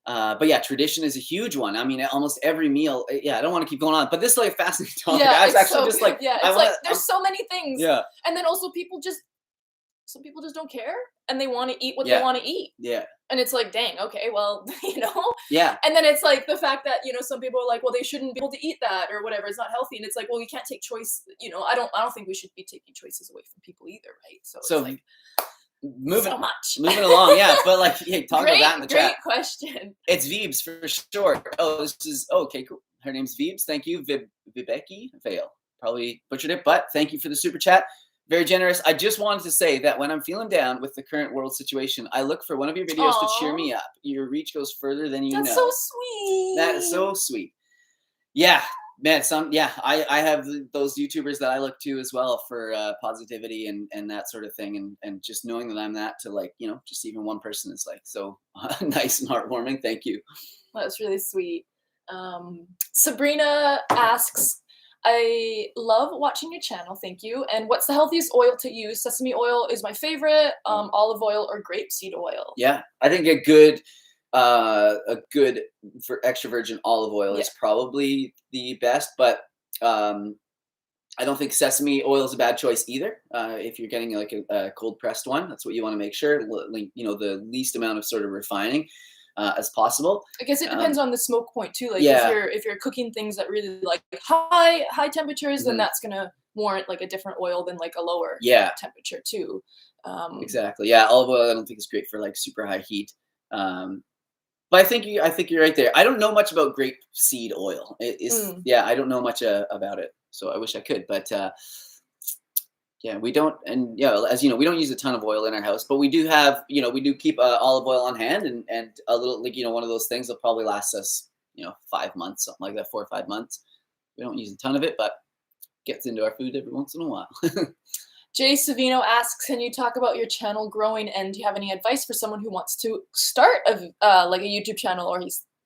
But yeah, tradition is a huge one. I mean, almost every meal. Yeah, I don't want to keep going on, but this is like a fascinating topic. Yeah, I was actually just like, there's so many things. Yeah. And then also some people just don't care, and they want to eat what they want to eat. Yeah. And it's like, dang, okay, well, Yeah. And then it's like the fact that, some people are like, well, they shouldn't be able to eat that or whatever. It's not healthy. And it's like, well, you can't take choice. I don't think we should be taking choices away from people either, right? So it's like moving along. Yeah. But like, hey, talk about that in the chat. Great question. It's Veebs for sure. Oh, this is okay, cool. Her name's Veebs. Thank you. Vibeki Vale. Probably butchered it, but thank you for the super chat. Very generous. I just wanted to say that when I'm feeling down with the current world situation, I look for one of your videos to cheer me up. Your reach goes further than you know. That's so sweet. That is so sweet. Yeah, man. I have those YouTubers that I look to as well for positivity and that sort of thing. And just knowing that I'm that to like, just even one person is like so nice and heartwarming. Thank you. That's really sweet. Sabrina asks, I love watching your channel, thank you. And what's the healthiest oil to use? Sesame oil is my favorite. Olive oil or grapeseed oil. Yeah, I think a good for extra virgin olive oil is probably the best, but I don't think sesame oil is a bad choice either. If you're getting like a cold pressed one, that's what you want to make sure. The least amount of sort of refining as possible. I guess it depends on the smoke point too. Like if you're cooking things that really like high temperatures, then that's gonna warrant like a different oil than like a lower temperature too. Exactly. Yeah, olive oil I don't think is great for like super high heat. But I think you're right there. I don't know much about grapeseed oil. I don't know much about it. So I wish I could, but yeah, we don't, and as you know, we don't use a ton of oil in our house, but we do have, we do keep olive oil on hand, and a little, like, one of those things will probably last us, 5 months, something like that, 4 or 5 months. We don't use a ton of it, but gets into our food every once in a while. Jay Savino asks, can you talk about your channel growing, and do you have any advice for someone who wants to start like a YouTube channel, or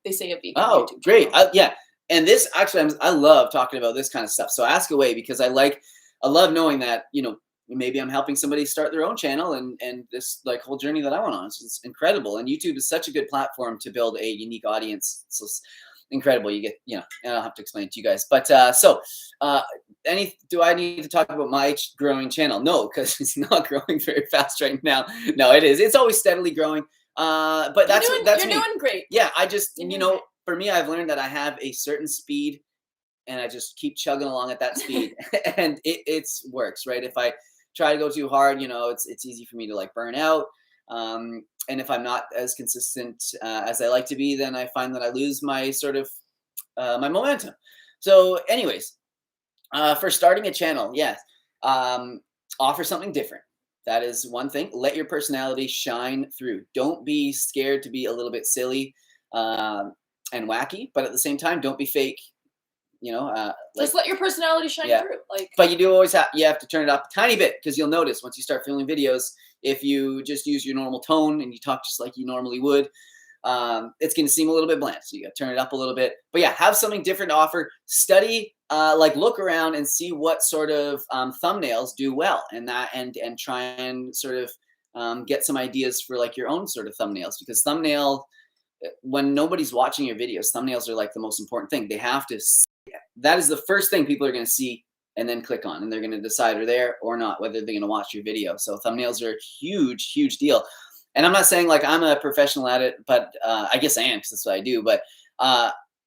they say a vegan YouTube great. channel? Yeah. And this actually, I love talking about this kind of stuff. So ask away, because I love knowing that, maybe I'm helping somebody start their own channel and this like whole journey that I went on. It's incredible. And YouTube is such a good platform to build a unique audience. So it's incredible. You get, and I don't have to explain it to you guys, but do I need to talk about my growing channel? No, because it's not growing very fast right now. No, it is. It's always steadily growing. But you're doing great. Yeah. I just, for me, I've learned that I have a certain speed, and I just keep chugging along at that speed, and it works, right? If I try to go too hard, it's easy for me to like burn out. And if I'm not as consistent as I like to be, then I find that I lose my sort of my momentum. So anyways, for starting a channel, yes, offer something different. That is one thing. Let your personality shine through. Don't be scared to be a little bit silly and wacky, but at the same time, don't be fake. Just let your personality shine through. But you do always have to turn it up a tiny bit, because you'll notice once you start filming videos, if you just use your normal tone and you talk just like you normally would, it's going to seem a little bit bland. So you got to turn it up a little bit. But yeah, have something different to offer. Study like look around and see what sort of thumbnails do well, and try and sort of get some ideas for like your own sort of thumbnails, because when nobody's watching your videos, thumbnails are like the most important thing. They have to that is the first thing people are going to see and then click on, and they're going to decide are there or not whether they're going to watch your video. So thumbnails are a huge deal. And I'm not saying like I'm a professional at it, but I guess I am, because that's what I do. But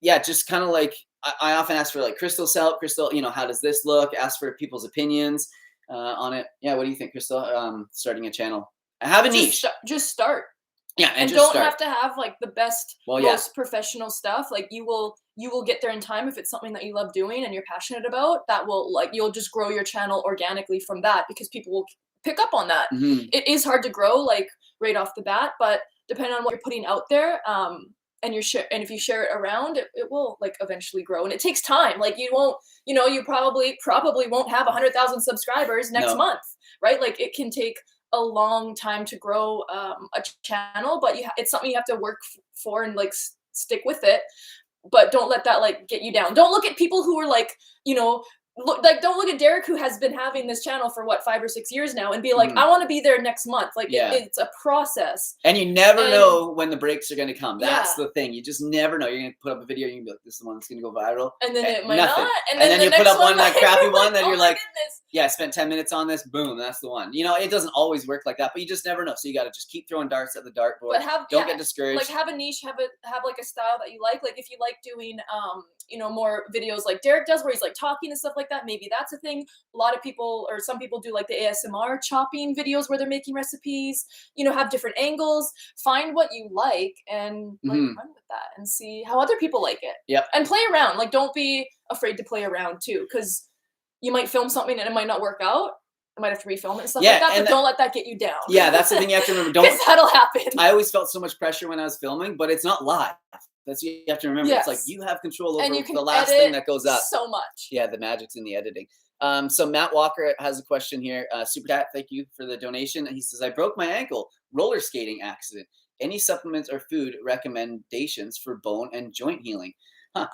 yeah, just kind of like I often ask for like Crystal's help. Crystal, how does this look? Ask for people's opinions on it. Yeah, what do you think, Crystal? Starting a channel. I have a niche. Just start. Yeah, and don't have to have like the best, most professional stuff. Like you will get there in time if it's something that you love doing and you're passionate about. That will you'll just grow your channel organically from that, because people will pick up on that. It is hard to grow like right off the bat, but depending on what you're putting out there, and if you share it around, it will like eventually grow. And it takes time. Like you won't, you probably won't have 100,000 subscribers next month, right? Like it can take a long time to grow a channel, but it's something you have to work for and like stick with it. But don't let that like get you down. Don't look at people who are like, don't look at Derek, who has been having this channel for 5 or 6 years now, and be like, I want to be there next month. Like it's a process. And you never know when the breaks are going to come. That's the thing. You just never know. You're going to put up a video and you can be like, this is the one that's going to go viral. And then it might not. And then you put up one like crappy one that you're like, goodness. I spent 10 minutes on this. Boom, that's the one. It doesn't always work like that, but you just never know. So you got to just keep throwing darts at the dartboard. Don't get discouraged. Like have a niche, have like a style that you like. Like if you like doing more videos like Derek does, where he's like talking and stuff like that, maybe that's a thing. A lot of people, or some people, do like the ASMR chopping videos where they're making recipes, have different angles. Find what you like and like run with that and see how other people like it. Yep. And play around. Like don't be afraid to play around too, because you might film something and it might not work out. I might have to refilm it and stuff like that, but don't let that get you down. Yeah, that's the thing you have to remember. Because that'll happen. I always felt so much pressure when I was filming, but it's not live. That's what you have to remember. Yes. It's like you have control over and you can the last thing that goes up. So much. Yeah, the magic's in the editing. So Matt Walker has a question here. Super chat, thank you for the donation. And he says, I broke my ankle roller skating accident. Any supplements or food recommendations for bone and joint healing? I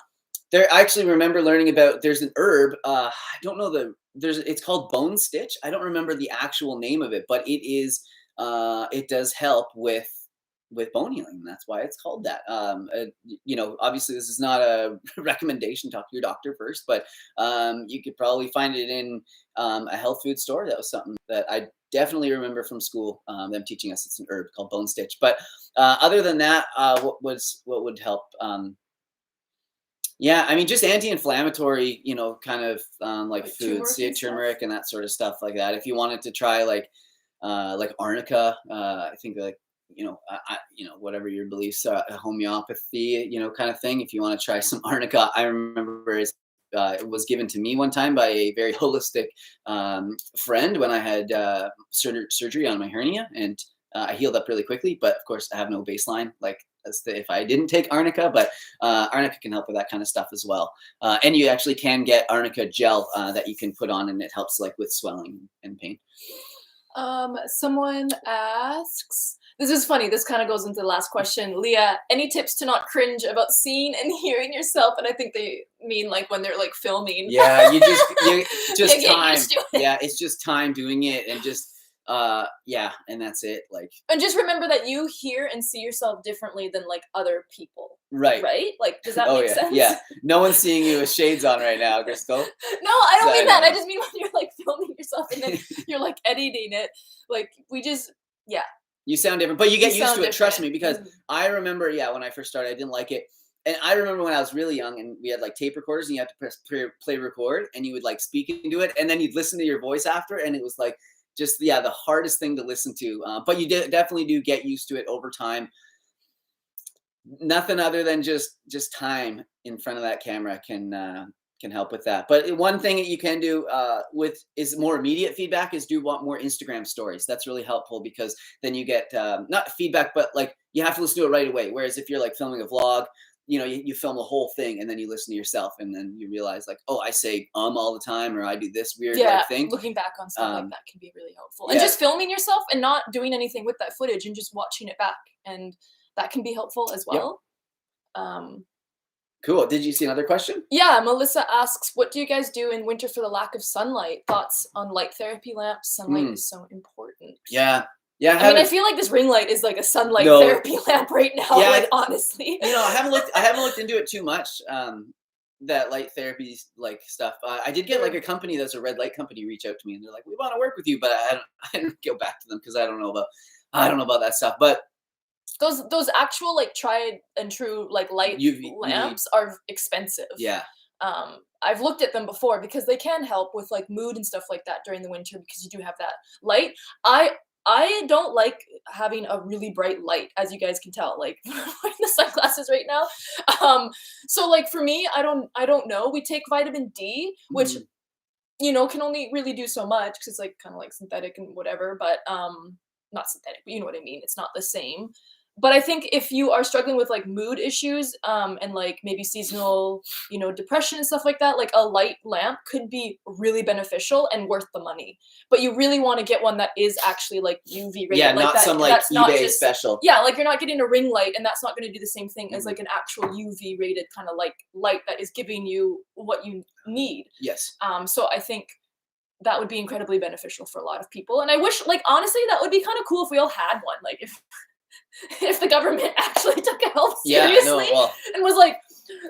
actually remember learning about, there's an herb, I don't know it's called bone stitch. I don't remember the actual name of it, but it does help with bone healing. That's why it's called that. Obviously this is not a recommendation. Talk to your doctor first, but you could probably find it in a health food store. That was something that I definitely remember from school, them teaching us. It's an herb called bone stitch. But other than that, what would help? Just anti-inflammatory, kind of like foods, turmeric and that sort of stuff like that. If you wanted to try like arnica, I think like, whatever your beliefs are, homeopathy, kind of thing. If you want to try some arnica, I remember it was given to me one time by a very holistic friend when I had surgery on my hernia, and I healed up really quickly. But of course, I have no baseline like if I didn't take arnica, but arnica can help with that kind of stuff as well. And you actually can get arnica gel that you can put on, and it helps like with swelling and pain. Someone asks, this is funny, this kind of goes into the last question. Leah, any tips to not cringe about seeing and hearing yourself? And I think they mean like when they're like filming. Yeah, you just time. Yeah, it's just time doing it, and just and that's it. Like, and just remember that you hear and see yourself differently than like other people. Right. Like, does that make sense? Yeah. No one's seeing you with shades on right now, Crystal. No, I don't mean that. I just mean when you're like filming yourself and then you're like editing it. Like you sound different, but you get used to it. Trust me, because I remember, when I first started, I didn't like it. And I remember when I was really young and we had like tape recorders and you had to press play record, and you would like speak into it, and then you'd listen to your voice after, and it was like just, the hardest thing to listen to. But you definitely do get used to it over time. Nothing other than just time in front of that camera can help with that. But one thing that you can do is more immediate feedback is do want more Instagram stories. That's really helpful, because then you get not feedback, but like you have to listen to it right away. Whereas if you're like filming a vlog, you film the whole thing and then you listen to yourself, and then you realize like, oh, I say all the time, or I do this weird thing. Looking back on stuff like that can be really helpful. And just filming yourself and not doing anything with that footage and just watching it back, and that can be helpful as well. Cool. Did you see another question? Yeah, Melissa asks, what do you guys do in winter for the lack of sunlight? Thoughts on light therapy lamps? Sunlight is so important. Yeah. Yeah, I mean, I feel like this ring light is like a sunlight therapy lamp right now. Yeah, like honestly, I haven't looked into it too much. That light therapy like stuff. I did get like a company that's a red light company reach out to me, and they're like, "We want to work with you," but I didn't go back to them because I don't know about that stuff. But those actual like tried and true like light lamps are expensive. Yeah. I've looked at them before because they can help with like mood and stuff like that during the winter because you do have that light. I don't like having a really bright light, as you guys can tell. Like I'm wearing the sunglasses right now. So like for me, I don't know. We take vitamin D, which can only really do so much because it's like kind of like synthetic and whatever. But not synthetic, but you know what I mean. It's not the same. But I think if you are struggling with like mood issues and like maybe seasonal, depression and stuff like that, like a light lamp could be really beneficial and worth the money. But you really want to get one that is actually like UV rated. Yeah, like not that, some like eBay special. Yeah, like you're not getting a ring light and that's not going to do the same thing as like an actual UV rated kind of like light that is giving you what you need. Yes. So I think that would be incredibly beneficial for a lot of people. And I wish, like, honestly, that would be kind of cool if we all had one. Like if the government actually took health seriously and was like,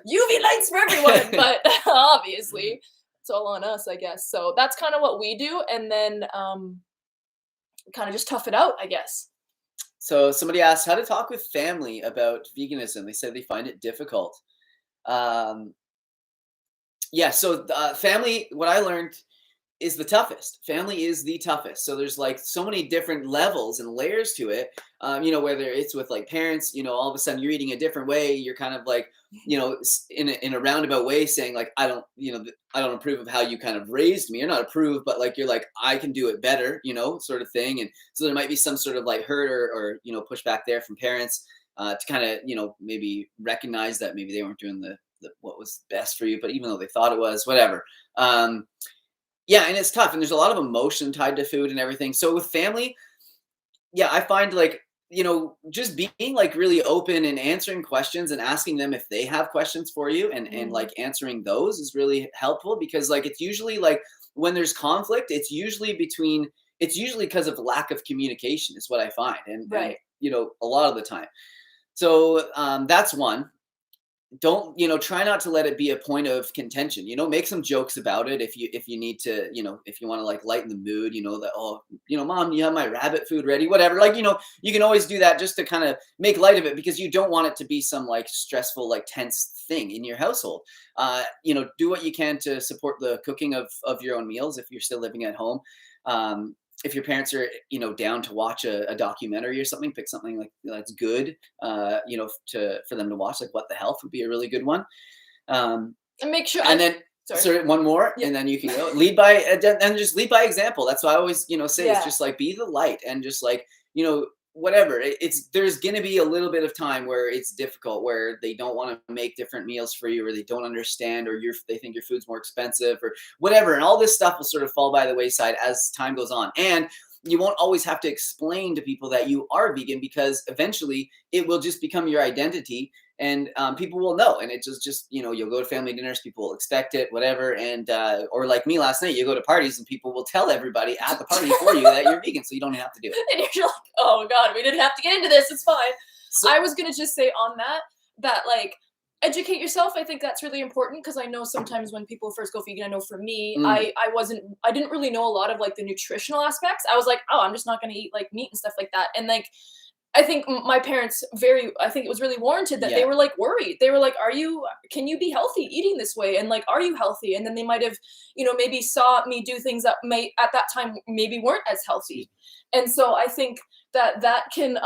UV lights for everyone. But obviously, it's all on us, I guess. So that's kind of what we do. And then kind of just tough it out, I guess. So somebody asked how to talk with family about veganism. They said they find it difficult. Yeah, so family, what I learned is the toughest. Family is the toughest. So there's like so many different levels and layers to it. Whether it's with like parents, all of a sudden you're eating a different way. You're kind of like, in a roundabout way saying like, I don't approve of how you kind of raised me. You're not approve, but like, you're like, I can do it better, sort of thing. And so there might be some sort of like hurt or pushback there from parents to kind of, maybe recognize that maybe they weren't doing the what was best for you, but even though they thought it was, whatever. Yeah, and it's tough, and there's a lot of emotion tied to food and everything. So with family, yeah, I find like, just being like really open and answering questions and asking them if they have questions for you and like answering those is really helpful because like it's usually like when there's conflict, it's usually because of lack of communication is what I find. And a lot of the time. So that's one. Don't try not to let it be a point of contention. Make some jokes about it if you need to, if you want to like lighten the mood, that mom, you have my rabbit food ready, whatever, like you can always do that just to kind of make light of it because you don't want it to be some like stressful like tense thing in your household. Do what you can to support the cooking of your own meals if you're still living at home. If your parents are, down to watch a documentary or something, pick something like that's good, for them to watch. Like What the Health would be a really good one. And make sure. And then, sorry, one more, and then you can go lead by and just lead by example. That's what I always, say. It's just like be the light and just like whatever. There's gonna be a little bit of time where it's difficult, where they don't want to make different meals for you, or they don't understand, or they think your food's more expensive, or whatever. And all this stuff will sort of fall by the wayside as time goes on. And you won't always have to explain to people that you are vegan because eventually it will just become your identity. And people will know, and it's just you'll go to family dinners, people will expect it, whatever, and or like me last night, you go to parties and people will tell everybody at the party for you that you're vegan, so you don't have to do it. And you're like, oh god, we didn't have to get into this. It's fine. So, I was gonna just say on that like educate yourself. I think that's really important because I know sometimes when people first go vegan, I know for me, I didn't really know a lot of like the nutritional aspects. I was like, oh, I'm just not gonna eat like meat and stuff like that, and like. I think my parents I think it was really warranted that they were like worried. They were like, can you be healthy eating this way? And like, are you healthy? And then they might have, maybe saw me do things that at that time maybe weren't as healthy. And so I think that can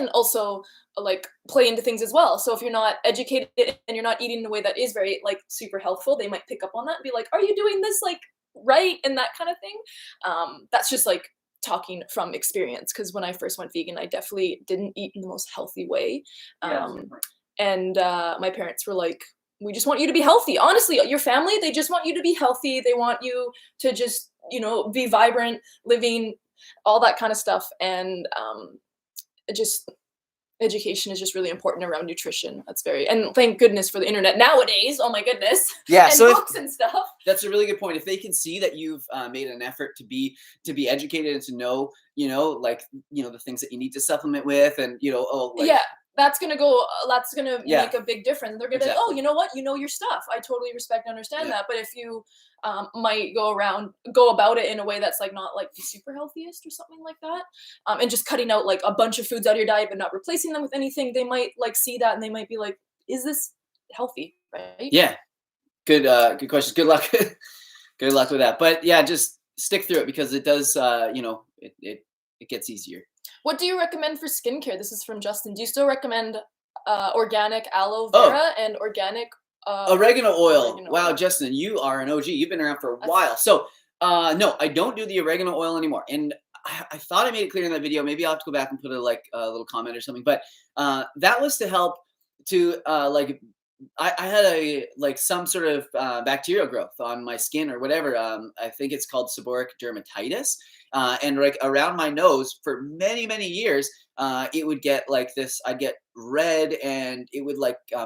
also like play into things as well. So if you're not educated and you're not eating in a way that is very like super healthful, they might pick up on that and be like, are you doing this like right? And that kind of thing. That's just like, talking from experience because when I first went vegan, I definitely didn't eat in the most healthy way. And my parents were like, we just want you to be healthy. Honestly, your family, they just want you to be healthy. They want you to just, be vibrant, living, all that kind of stuff. And just education is just really important around nutrition. That's very, and thank goodness for the internet nowadays. Oh my goodness. Yeah. And So books and stuff. That's a really good point. If they can see that you've made an effort to be educated and to know, like, the things that you need to supplement with, and Yeah, that's gonna go. That's gonna Yeah. make a big difference. They're gonna be like, oh, you know what? You know your stuff. I totally respect and understand that. But if you might go about it in a way that's like not like the super healthiest or something like that, and just cutting out like a bunch of foods out of your diet but not replacing them with anything, they might like see that and they might be like, is this healthy? Right? Yeah. Good question. Good luck. Good luck with that. But yeah, just stick through it, because it does, it gets easier. What do you recommend for skincare? This is from Justin. Do you still recommend organic aloe vera and organic oregano oil? Oregano Wow, oil. Justin, you are an OG. You've been around for a while. So no, I don't do the oregano oil anymore. And I thought I made it clear in that video. Maybe I'll have to go back and put a little comment or something. But that was to help to I had some sort of bacterial growth on my skin or whatever. I think it's called seborrheic dermatitis. And like around my nose for many, many years, it would get like this. I'd get red, and it would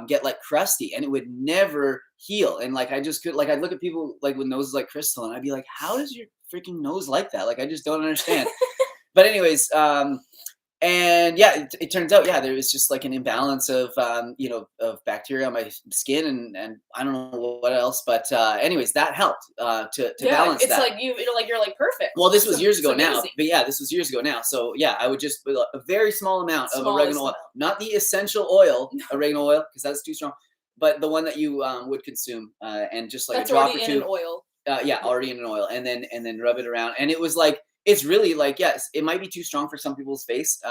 get like crusty, and it would never heal. And like I just could I'd look at people like with noses like crystal, and I'd be like, how does your freaking nose like that? Like I just don't understand. But anyways, and yeah, it turns out, there was just like an imbalance of of bacteria on my skin, and I don't know what else, but anyways, that helped to balance it's that. like you're like perfect. Well, this was years ago now, amazing. but yeah, this was years ago now. So yeah, I would just put a very small amount of oregano oil, not the essential oil, oregano oil, because that's too strong, but the one that you would consume, and just like that's a drop already or two. in an oil. Already in an oil, and then rub it around, and it was like, it's really like, yes, it might be too strong for some people's face,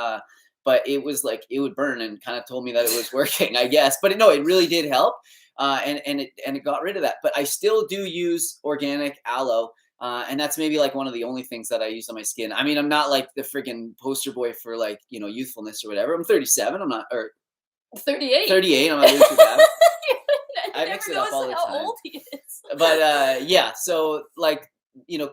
but it was like it would burn, and kind of told me that it was working, I guess. But no, it really did help, and it got rid of that. But I still do use organic aloe, and that's maybe like one of the only things that I use on my skin. I mean, I'm not like the freaking poster boy for like youthfulness or whatever. I'm 37. I'm not, or 38. 38. I'm not doing too bad. I never mix it up all the how time. old he is. But yeah, so like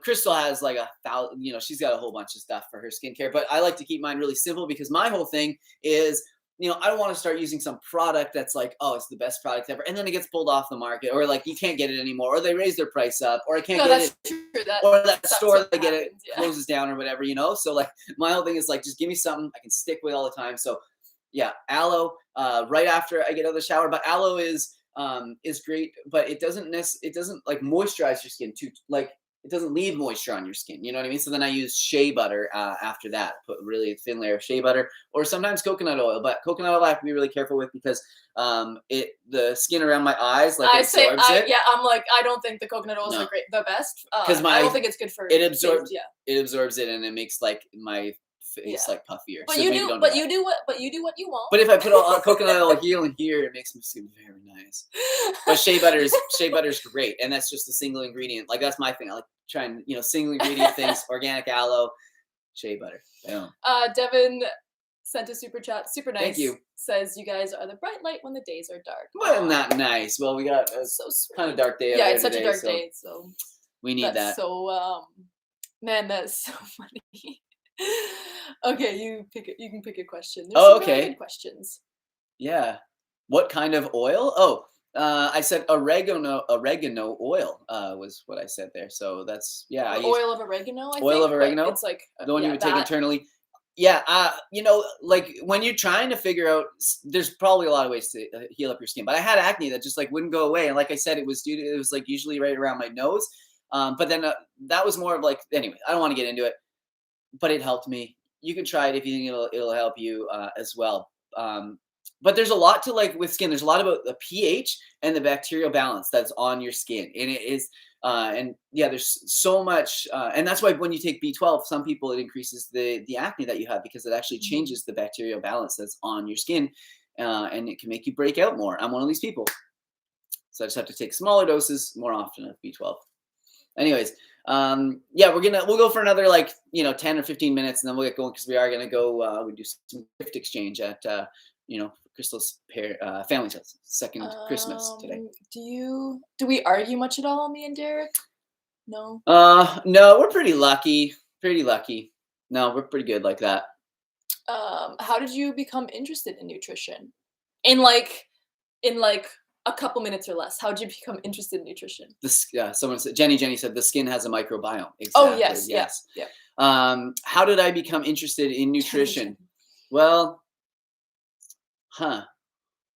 Crystal has like 1,000. She's got a whole bunch of stuff for her skincare. But I like to keep mine really simple, because my whole thing is, I don't want to start using some product that's like, oh, it's the best product ever, and then it gets pulled off the market, or like you can't get it anymore, or they raise their price up, or I can't get it, true. or that store that they get it closes down or whatever. So like my whole thing is like, just give me something I can stick with all the time. So yeah, aloe right after I get out of the shower. But aloe is great, but it doesn't like moisturize your skin too. Like it doesn't leave moisture on your skin. You know what I mean? So then I use shea butter after that. Put really a thin layer of shea butter, or sometimes coconut oil. But coconut oil I have to be really careful with, because the skin around my eyes absorbs it. Yeah, I'm like, I don't think the coconut oil is the best. Because I don't think it's good for it absorbs. It absorbs it, and it makes like my face like puffier. But so you do what you want. But if I put coconut oil here, it makes my skin very nice. But shea butter is great, and that's just a single ingredient. Like that's my thing. I like trying single ingredient things. Organic aloe, shea butter. Boom. Devin sent a super chat. Super nice. Thank you. Says you guys are the bright light when the days are dark. Well, not nice. Well, we got a kind of dark day. Yeah, it's such a dark day, so we need that. So man, that's so funny. Okay, you can pick a question. There's okay. Really good questions. Yeah. What kind of oil? Oh, I said oregano oil was what I said there. So that's oil of oregano. Oil of oregano. It's like the one you would take internally. Yeah, like when you're trying to figure out, there's probably a lot of ways to heal up your skin. But I had acne that just like wouldn't go away, and like I said, it was like usually right around my nose. But then that was more of like, anyway, I don't want to get into it. But it helped me. You can try it if you think it'll help you as well. But there's a lot to like with skin. There's a lot about the pH and the bacterial balance that's on your skin, and it is. And yeah, there's so much, and that's why when you take B12, some people it increases the acne that you have, because it actually changes the bacterial balance that's on your skin, and it can make you break out more. I'm one of these people, so I just have to take smaller doses more often of B12. Anyways. Yeah, we'll go for another 10 or 15 minutes, and then we'll get going, because we are gonna go we do some gift exchange at Crystal's family's house, second Christmas today. Do we argue much at all, me and Derek? No. No, we're pretty lucky. No, we're pretty good like that. How did you become interested in nutrition? In like a couple minutes or less. How did you become interested in nutrition? This, yeah, someone said, Jenny said the skin has a microbiome. Oh Exactly. yes, Yes. yeah. How did I become interested in nutrition? Well,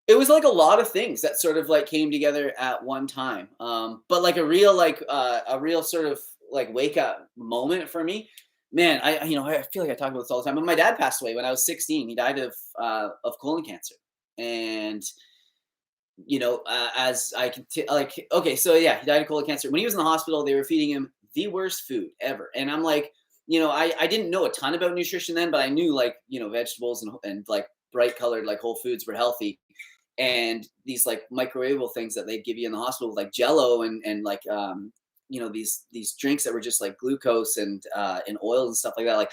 it was like a lot of things that sort of like came together at one time. But like a real sort of like wake up moment for me, man. I feel like I talk about this all the time. But my dad passed away when I was 16. He died of colon cancer, and as I can like, okay, so yeah, he died of colon cancer. When he was in the hospital, they were feeding him the worst food ever, and I'm like, I didn't know a ton about nutrition then, but I knew like vegetables and like bright colored like whole foods were healthy, and these like microwavable things that they'd give you in the hospital, like Jello and like these drinks that were just like glucose and oil and stuff like that. Like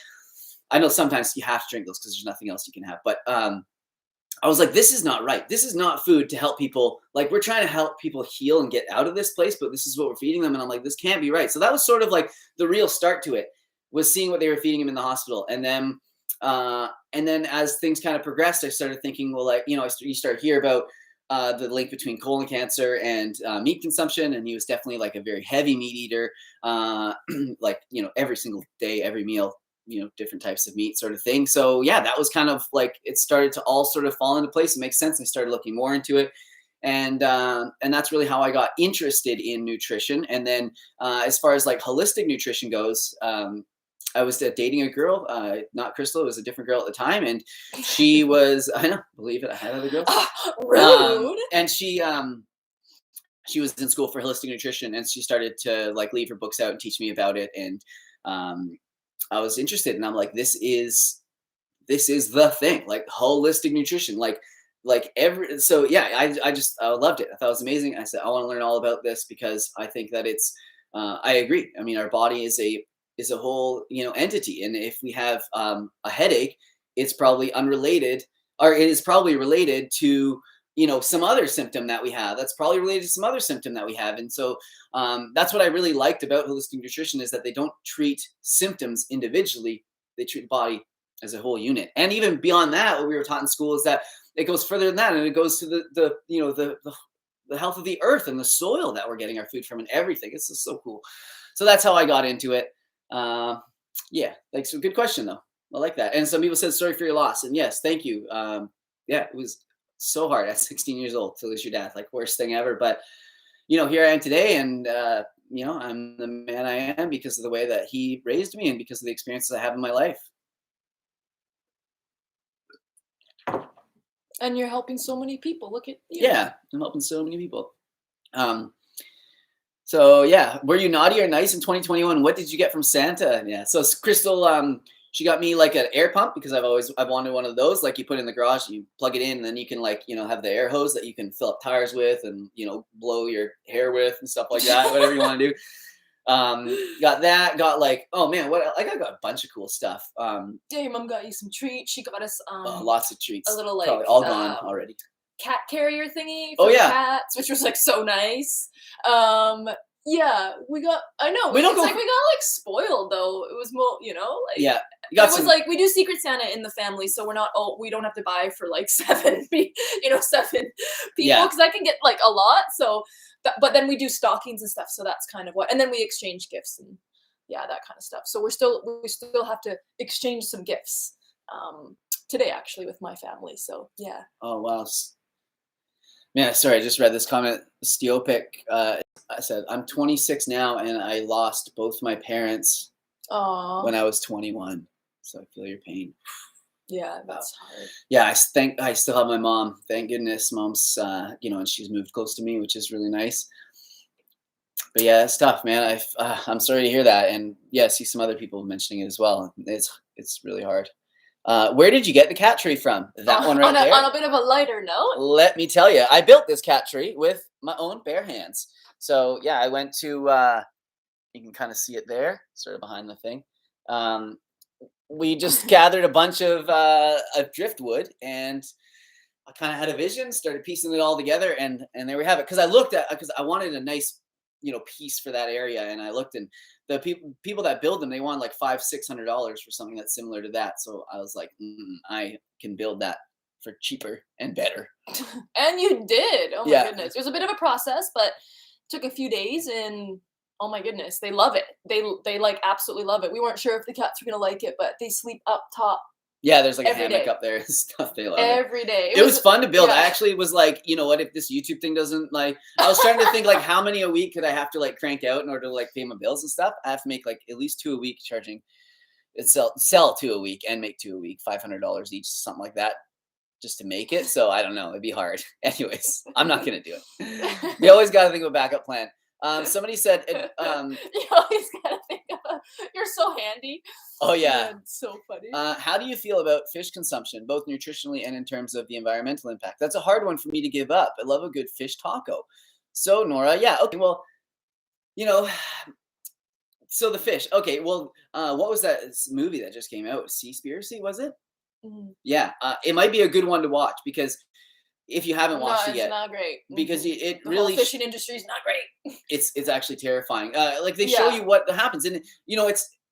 I know sometimes you have to drink those because there's nothing else you can have, but I was like, this is not right. This is not food to help people. Like we're trying to help people heal and get out of this place, but this is what we're feeding them. And I'm like, this can't be right. So that was sort of like the real start to it, was seeing what they were feeding him in the hospital. And then as things kind of progressed, I started thinking, well, like, you start to hear about the link between colon cancer and meat consumption. And he was definitely like a very heavy meat eater, like, every single day, every meal, different types of meat sort of thing. So yeah, that was kind of like, it started to all sort of fall into place. It makes sense. I started looking more into it. And that's really how I got interested in nutrition. And then as far as like holistic nutrition goes, I was dating a girl, not Crystal. It was a different girl at the time, and she was, I don't believe it, I had other girls. Rude. And she was in school for holistic nutrition, and she started to like leave her books out and teach me about it. And I was interested, and I'm like, this is the thing, like holistic nutrition, so yeah, I loved it. I thought it was amazing. I said, I want to learn all about this because I think that it's, I agree. I mean, our body is a whole, entity. And if we have a headache, it's probably unrelated, or it is probably related to, some other symptom that we have. That's probably related to some other symptom that we have. And so that's what I really liked about holistic nutrition, is that they don't treat symptoms individually. They treat the body as a whole unit. And even beyond that, what we were taught in school is that it goes further than that. And it goes to the health of the earth and the soil that we're getting our food from and everything. It's just so cool. So that's how I got into it. Yeah, like, so good question though. I like that. And some people said, sorry for your loss. And yes, thank you. Yeah, it was so hard at 16 years old to lose your dad, like worst thing ever. But, here I am today, and, I'm the man I am because of the way that he raised me and because of the experiences I have in my life. And you're helping so many people. Look at you. Yeah, I'm helping so many people. So yeah, were you naughty or nice in 2021? What did you get from Santa? Yeah, so Crystal, she got me like an air pump because I've wanted one of those. Like you put in the garage, you plug it in, and then you can like have the air hose that you can fill up tires with and blow your hair with and stuff like that. Whatever you want to do. Got that. Got like, oh man, I got a bunch of cool stuff. Yeah, your mom got you some treats. She got us lots of treats. A little like probably all gone already. Cat carrier thingy for cats, which was like so nice. Yeah, we got. I know. We got like spoiled though. It was more, like yeah. It was like we do Secret Santa in the family, so we don't have to buy for like 7 people because I can get like a lot. So, but then we do stockings and stuff. So that's kind of what, and then we exchange gifts and that kind of stuff. So we still have to exchange some gifts today actually with my family. So yeah. Oh wow. Man, sorry, I just read this comment. Steopic I said, I'm 26 now, and I lost both my parents when I was 21. So I feel your pain. Yeah, that's hard. Yeah, I still have my mom. Thank goodness, mom's and she's moved close to me, which is really nice. But yeah, it's tough, man. I'm sorry to hear that, and yeah, see some other people mentioning it as well. It's really hard. Where did you get the cat tree from? That one right there? On a bit of a lighter note. Let me tell you, I built this cat tree with my own bare hands. So yeah, I went to, you can kind of see it there, sort of behind the thing. We just gathered a bunch of driftwood, and I kind of had a vision, started piecing it all together, and there we have it. Because I wanted a nice, piece for that area. And I looked, and the people that build them, they want like $500-600 for something that's similar to that. So I was like, I can build that for cheaper and better. And you did. Oh my Yeah. goodness. It was a bit of a process, but took a few days, and oh my goodness, they love it. They like absolutely love it. We weren't sure if the cats were gonna like it, but they sleep up top. Yeah, there's like a Every hammock day. up there and stuff. They love Every day. It was fun to build. yeah. I actually was like, you know what, if this YouTube thing doesn't like, I was trying to think like how many a week could I have to like crank out in order to like pay my bills and stuff. I have to make like at least 2 a week, charging and sell 2 a week and make 2 a week, $500 each, something like that, just to make it. So I don't know, it'd be hard. Anyways, I'm not gonna do it. You always got to think of a backup plan. Somebody said, You always gotta think of you're so handy. oh yeah. Man, so funny. How do you feel about fish consumption, both nutritionally and in terms of the environmental impact? That's a hard one for me to give up. I love a good fish taco. So Nora, yeah, okay, well, so the fish. Okay, well, what was that movie that just came out? Seaspiracy, was it? Mhm. Yeah, it might be a good one to watch, because if you haven't watched it it's yet, not great. because Mhm. it The really whole fishing industry is not great. it's actually terrifying. Like they show Yeah. you what happens, and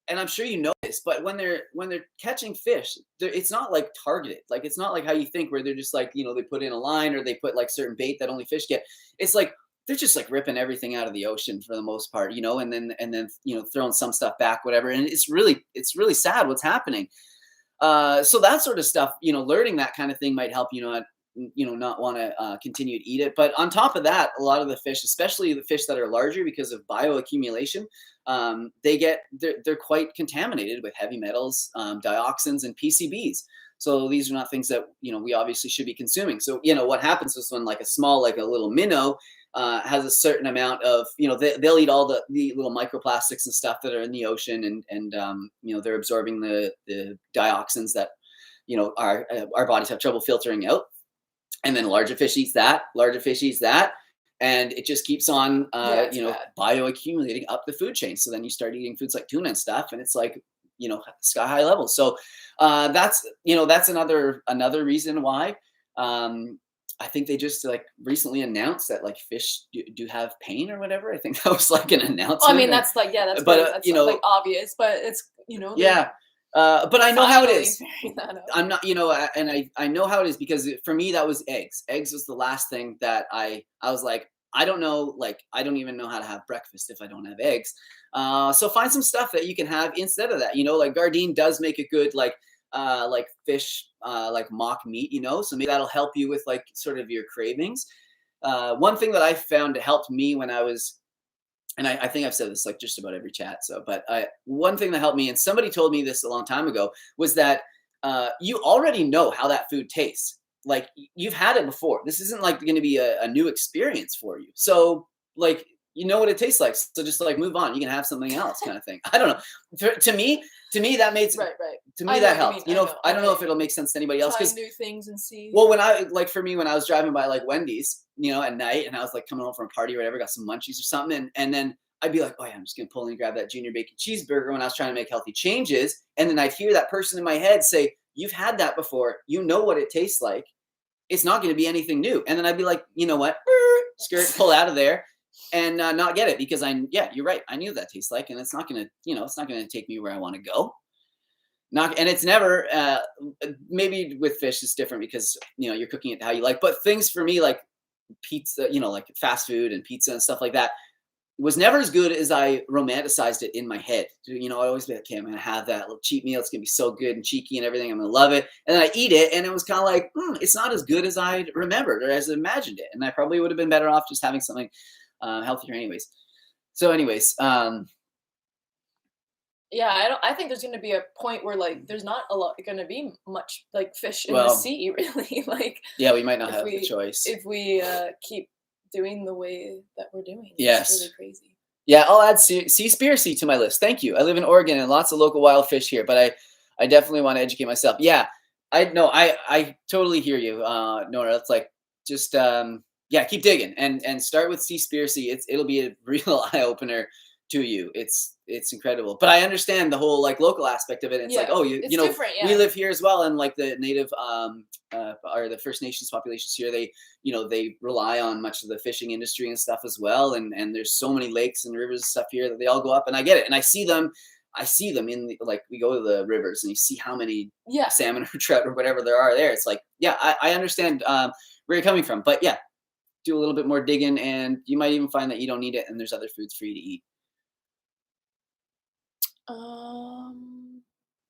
and I'm sure you know this, but when they're catching fish, it's not like targeted. Like it's not like how you think, where they're just like they put in a line, or they put like certain bait that only fish get. It's like they're just like ripping everything out of the ocean for the most part, and then throwing some stuff back, whatever. And it's really sad what's happening. So that sort of stuff, learning that kind of thing might help not want to continue to eat it. But on top of that, a lot of the fish, especially the fish that are larger, because of bioaccumulation, they're quite contaminated with heavy metals, dioxins, and PCBs. So these are not things that we obviously should be consuming. So what happens is, when like a little minnow has a certain amount of they'll eat all the little microplastics and stuff that are in the ocean, and they're absorbing the dioxins that our bodies have trouble filtering out. And then larger fish eats that, and it just keeps on, bioaccumulating up the food chain. So then you start eating foods like tuna and stuff, and it's like, sky high levels. So that's another reason why. I think they just like recently announced that like fish do have pain or whatever. I think that was like an announcement. Well, I mean, that's like, yeah, that's like obvious, but it's yeah. But I know how it is. I'm not, and I know how it is, because for me, that was eggs. Eggs was the last thing that I was like, I don't know, like, I don't even know how to have breakfast if I don't have eggs. So find some stuff that you can have instead of that, like Gardein does make a good, like fish, like mock meat, so maybe that'll help you with like sort of your cravings. One thing that I found helped me when I was, and I think I've said this like just about every chat. So, but one thing that helped me, and somebody told me this a long time ago, was that you already know how that food tastes. Like you've had it before. This isn't like going to be a new experience for you. So like, what it tastes like. So just like move on. You can have something else, kind of thing. I don't know. To me, that makes right. To me, that helps. I don't know if it'll make sense to anybody else. Try new things and see. Well, when I was driving by like Wendy's, at night, and I was like coming home from a party or whatever, got some munchies or something, and then I'd be like, oh yeah, I'm just gonna pull in and grab that junior bacon cheeseburger when I was trying to make healthy changes, and then I'd hear that person in my head say, "You've had that before. You know what it tastes like. It's not going to be anything new." And then I'd be like, you know what? Skirt, pull out of there, and not get it, because you're right. I knew what that tastes like, and it's not gonna, it's not gonna take me where I want to go. And it's never, maybe with fish it's different, because you're cooking it how you like. But things for me like pizza, like fast food and pizza and stuff like that, was never as good as I romanticized it in my head. I always be like, okay, I'm gonna have that little cheat meal. It's gonna be so good and cheeky and everything. I'm gonna love it. And then I eat it, and it was kind of like, it's not as good as I remembered or as I imagined it. And I probably would have been better off just having something healthier, anyways. So, anyways, yeah, I think there's going to be a point where like there's not going to be much like fish in the sea, really. Like, yeah, we might not have the choice if we keep doing the way that we're doing. Yes, it's really crazy. Yeah, I'll add Seaspiracy to my list. Thank you. I live in Oregon, and lots of local wild fish here, but I definitely want to educate myself. Yeah, I totally hear you, Nora. It's like just keep digging and start with Seaspiracy. It'll be a real eye opener to you. It's incredible. But I understand the whole like local aspect of it. It's like, oh, you know, we live here as well, and like the native or the First Nations populations here, they, you know, they rely on much of the fishing industry and stuff as well. And there's so many lakes and rivers and stuff here that they all go up, and I get it, and I see them in the, like, we go to the rivers and you see how many salmon or trout or whatever there are there. It's like, yeah, I understand where you're coming from, but yeah, do a little bit more digging, and you might even find that you don't need it, and there's other foods for you to eat.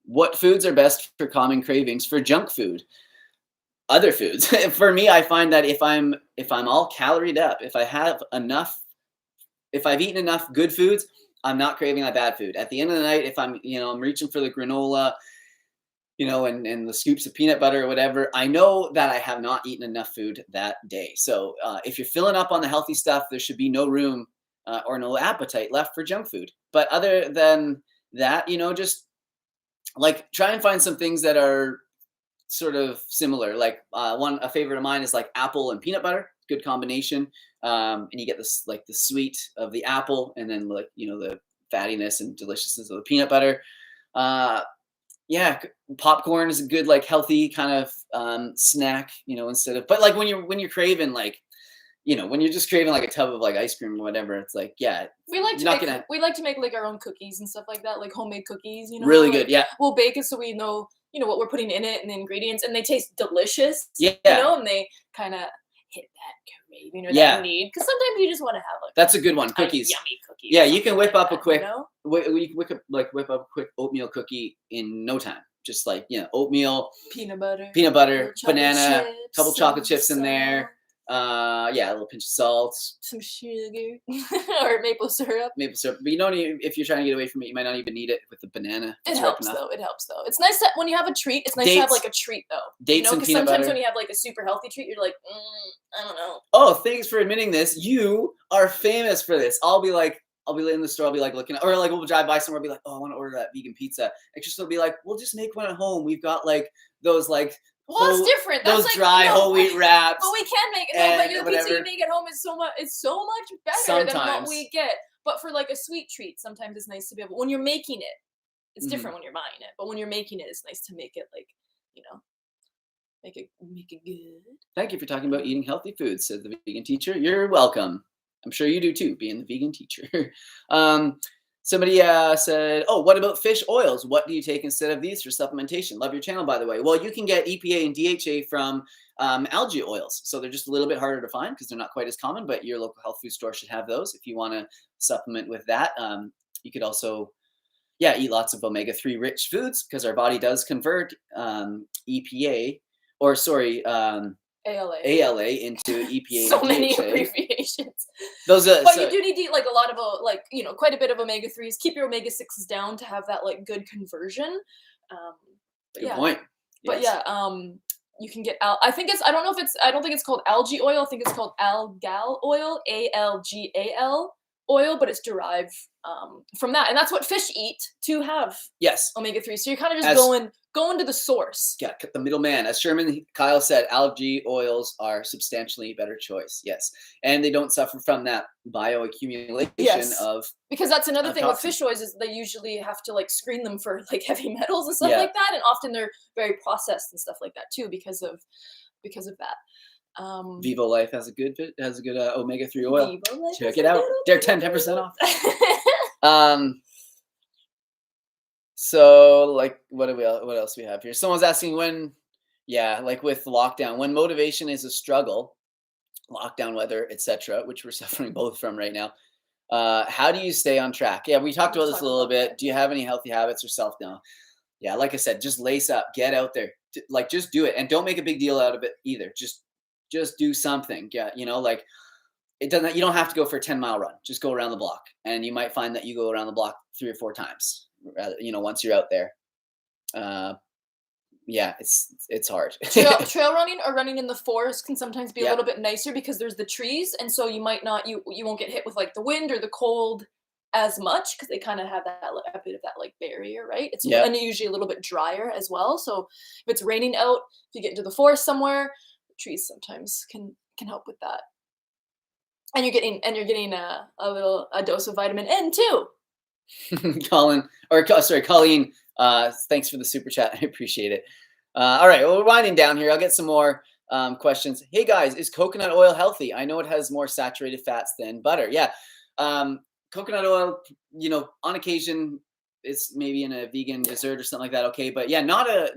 What foods are best for calming cravings for junk food? Other foods. For me, I find that if I'm all caloried up, if I've eaten enough good foods, I'm not craving that bad food. At the end of the night, if I'm reaching for the granola, and the scoops of peanut butter or whatever, I know that I have not eaten enough food that day. So if you're filling up on the healthy stuff, there should be no room or no appetite left for junk food. But other than that, just like try and find some things that are sort of similar. Like a favorite of mine is like apple and peanut butter. Good combination. And you get this like the sweet of the apple, and then like the fattiness and deliciousness of the peanut butter. Yeah, popcorn is a good like healthy kind of snack. Instead of, but like when you're craving like, when you're just craving like a tub of like ice cream or whatever, it's like, yeah, we like to make like our own cookies and stuff like that, like homemade cookies. Really good. Yeah, we'll bake it so we know what we're putting in it and the ingredients, and they taste delicious. Yeah, and they kind of hit that craving or that need, because sometimes you just want to have like that's a good one, cookies. Yummy cookies. Yeah, you can whip up a quick whip up a quick oatmeal cookie in no time. Just like oatmeal, peanut butter, banana, couple chocolate chips in there. A little pinch of salt, some sugar, or maple syrup. But you don't even, if you're trying to get away from it, you might not even need it with the banana. It helps though. It's nice that when you have a treat, it's nice to have like a treat though. Dates and peanut sometimes butter. When you have like a super healthy treat, you're like, I don't know. Oh, thanks for admitting this. You are famous for this. I'll be in the store. I'll be like looking, or like we'll drive by somewhere. I'll be like, oh, I want to order that vegan pizza. Actually, will be like, we'll just make one at home. We've got like those like. Well, it's different. Those like, dry whole wheat wraps. But we can make it. But the pizza you make at home is so much better than what we get. But for like a sweet treat, sometimes it's nice to be able. When you're making it, it's different when you're buying it. But when you're making it, it's nice to make it like, make it good. Thank you for talking about eating healthy foods, said the vegan teacher. You're welcome. I'm sure you do too, being the vegan teacher. Somebody said, oh, what about fish oils? What do you take instead of these for supplementation? Love your channel, by the way. Well, you can get EPA and DHA from algae oils. So they're just a little bit harder to find because they're not quite as common, but your local health food store should have those if you want to supplement with that. You could also, eat lots of omega-3 rich foods because our body does convert EPA, or sorry, ALA into EPA. So many abbreviations. But you do need to eat like a lot of quite a bit of omega-3s. Keep your omega-6s down to have that like good conversion. Good point. Yes. But you can get I don't think it's called algae oil. I think it's called algal oil, ALGAL oil, but it's derived from that, and that's what fish eat to have omega-3. So you're kind of just going to the source. Yeah, cut the middleman. As Kyle said, algae oils are substantially better choice. Yes, and they don't suffer from that bioaccumulation of. Because that's another thing with fish oils is they usually have to like screen them for like heavy metals and stuff like that, and often they're very processed and stuff like that too because of that. Vivo Life has a good omega-3 oil. Check it out. They're 10% off. So like what else we have here? Someone's asking like with lockdown, when motivation is a struggle, lockdown weather, etc., which we're suffering both from right now. How do you stay on track? Yeah, we talked about this a little bit. Do you have any healthy habits or self-know? Yeah, like I said, just lace up, get out there, like just do it, and don't make a big deal out of it either. Just do something. Yeah, like it doesn't. You don't have to go for a 10-mile run. Just go around the block, and you might find that you go around the block 3 or 4 times. Once you're out there. It's hard. Trail running or running in the forest can sometimes be a little bit nicer because there's the trees, and so you might not you won't get hit with like the wind or the cold as much because they kind of have a bit of that like barrier, right? It's and usually a little bit drier as well. So if it's raining out, if you get into the forest somewhere, the trees sometimes can help with that. And you're getting a dose of vitamin N too. Colleen, thanks for the super chat. I appreciate it. All right, well, we're winding down here. I'll get some more questions. Hey guys, is coconut oil healthy? I know it has more saturated fats than butter. Yeah. Coconut oil, on occasion it's maybe in a vegan dessert or something like that. Okay, but yeah, not a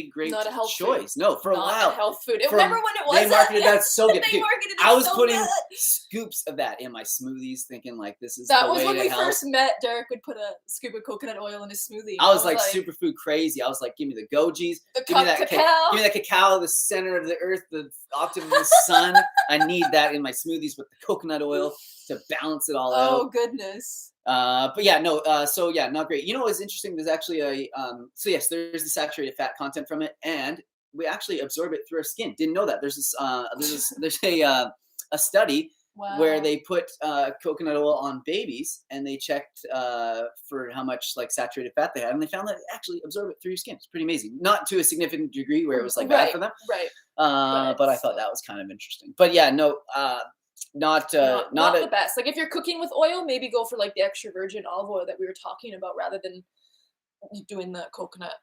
great Not a health choice. food. No, for a Not while. a health food. Remember when it was? They marketed that so good. They Dude, marketed it I was so putting good. scoops of that in my smoothies, thinking like this is That the was way when to we health. first met. Derek would put a scoop of coconut oil in his smoothie. I was like superfood crazy. I was like, give me the Gojis, give me that cacao, give me that cacao, the center of the earth, the octave of the sun. I need that in my smoothies with the coconut oil to balance it all out. Oh goodness. But yeah, no. So yeah, not great. What's interesting? There's actually so yes, there's the saturated fat content from it, and we actually absorb it through our skin. Didn't know that. There's a study. Wow. Where they put coconut oil on babies and they checked for how much like saturated fat they had, and they found that it actually absorbed it through your skin. It's pretty amazing. Not to a significant degree where it was like bad for them. Right. But I thought that was kind of interesting. But yeah, no, not the best. Like if you're cooking with oil, maybe go for like the extra virgin olive oil that we were talking about rather than doing the coconut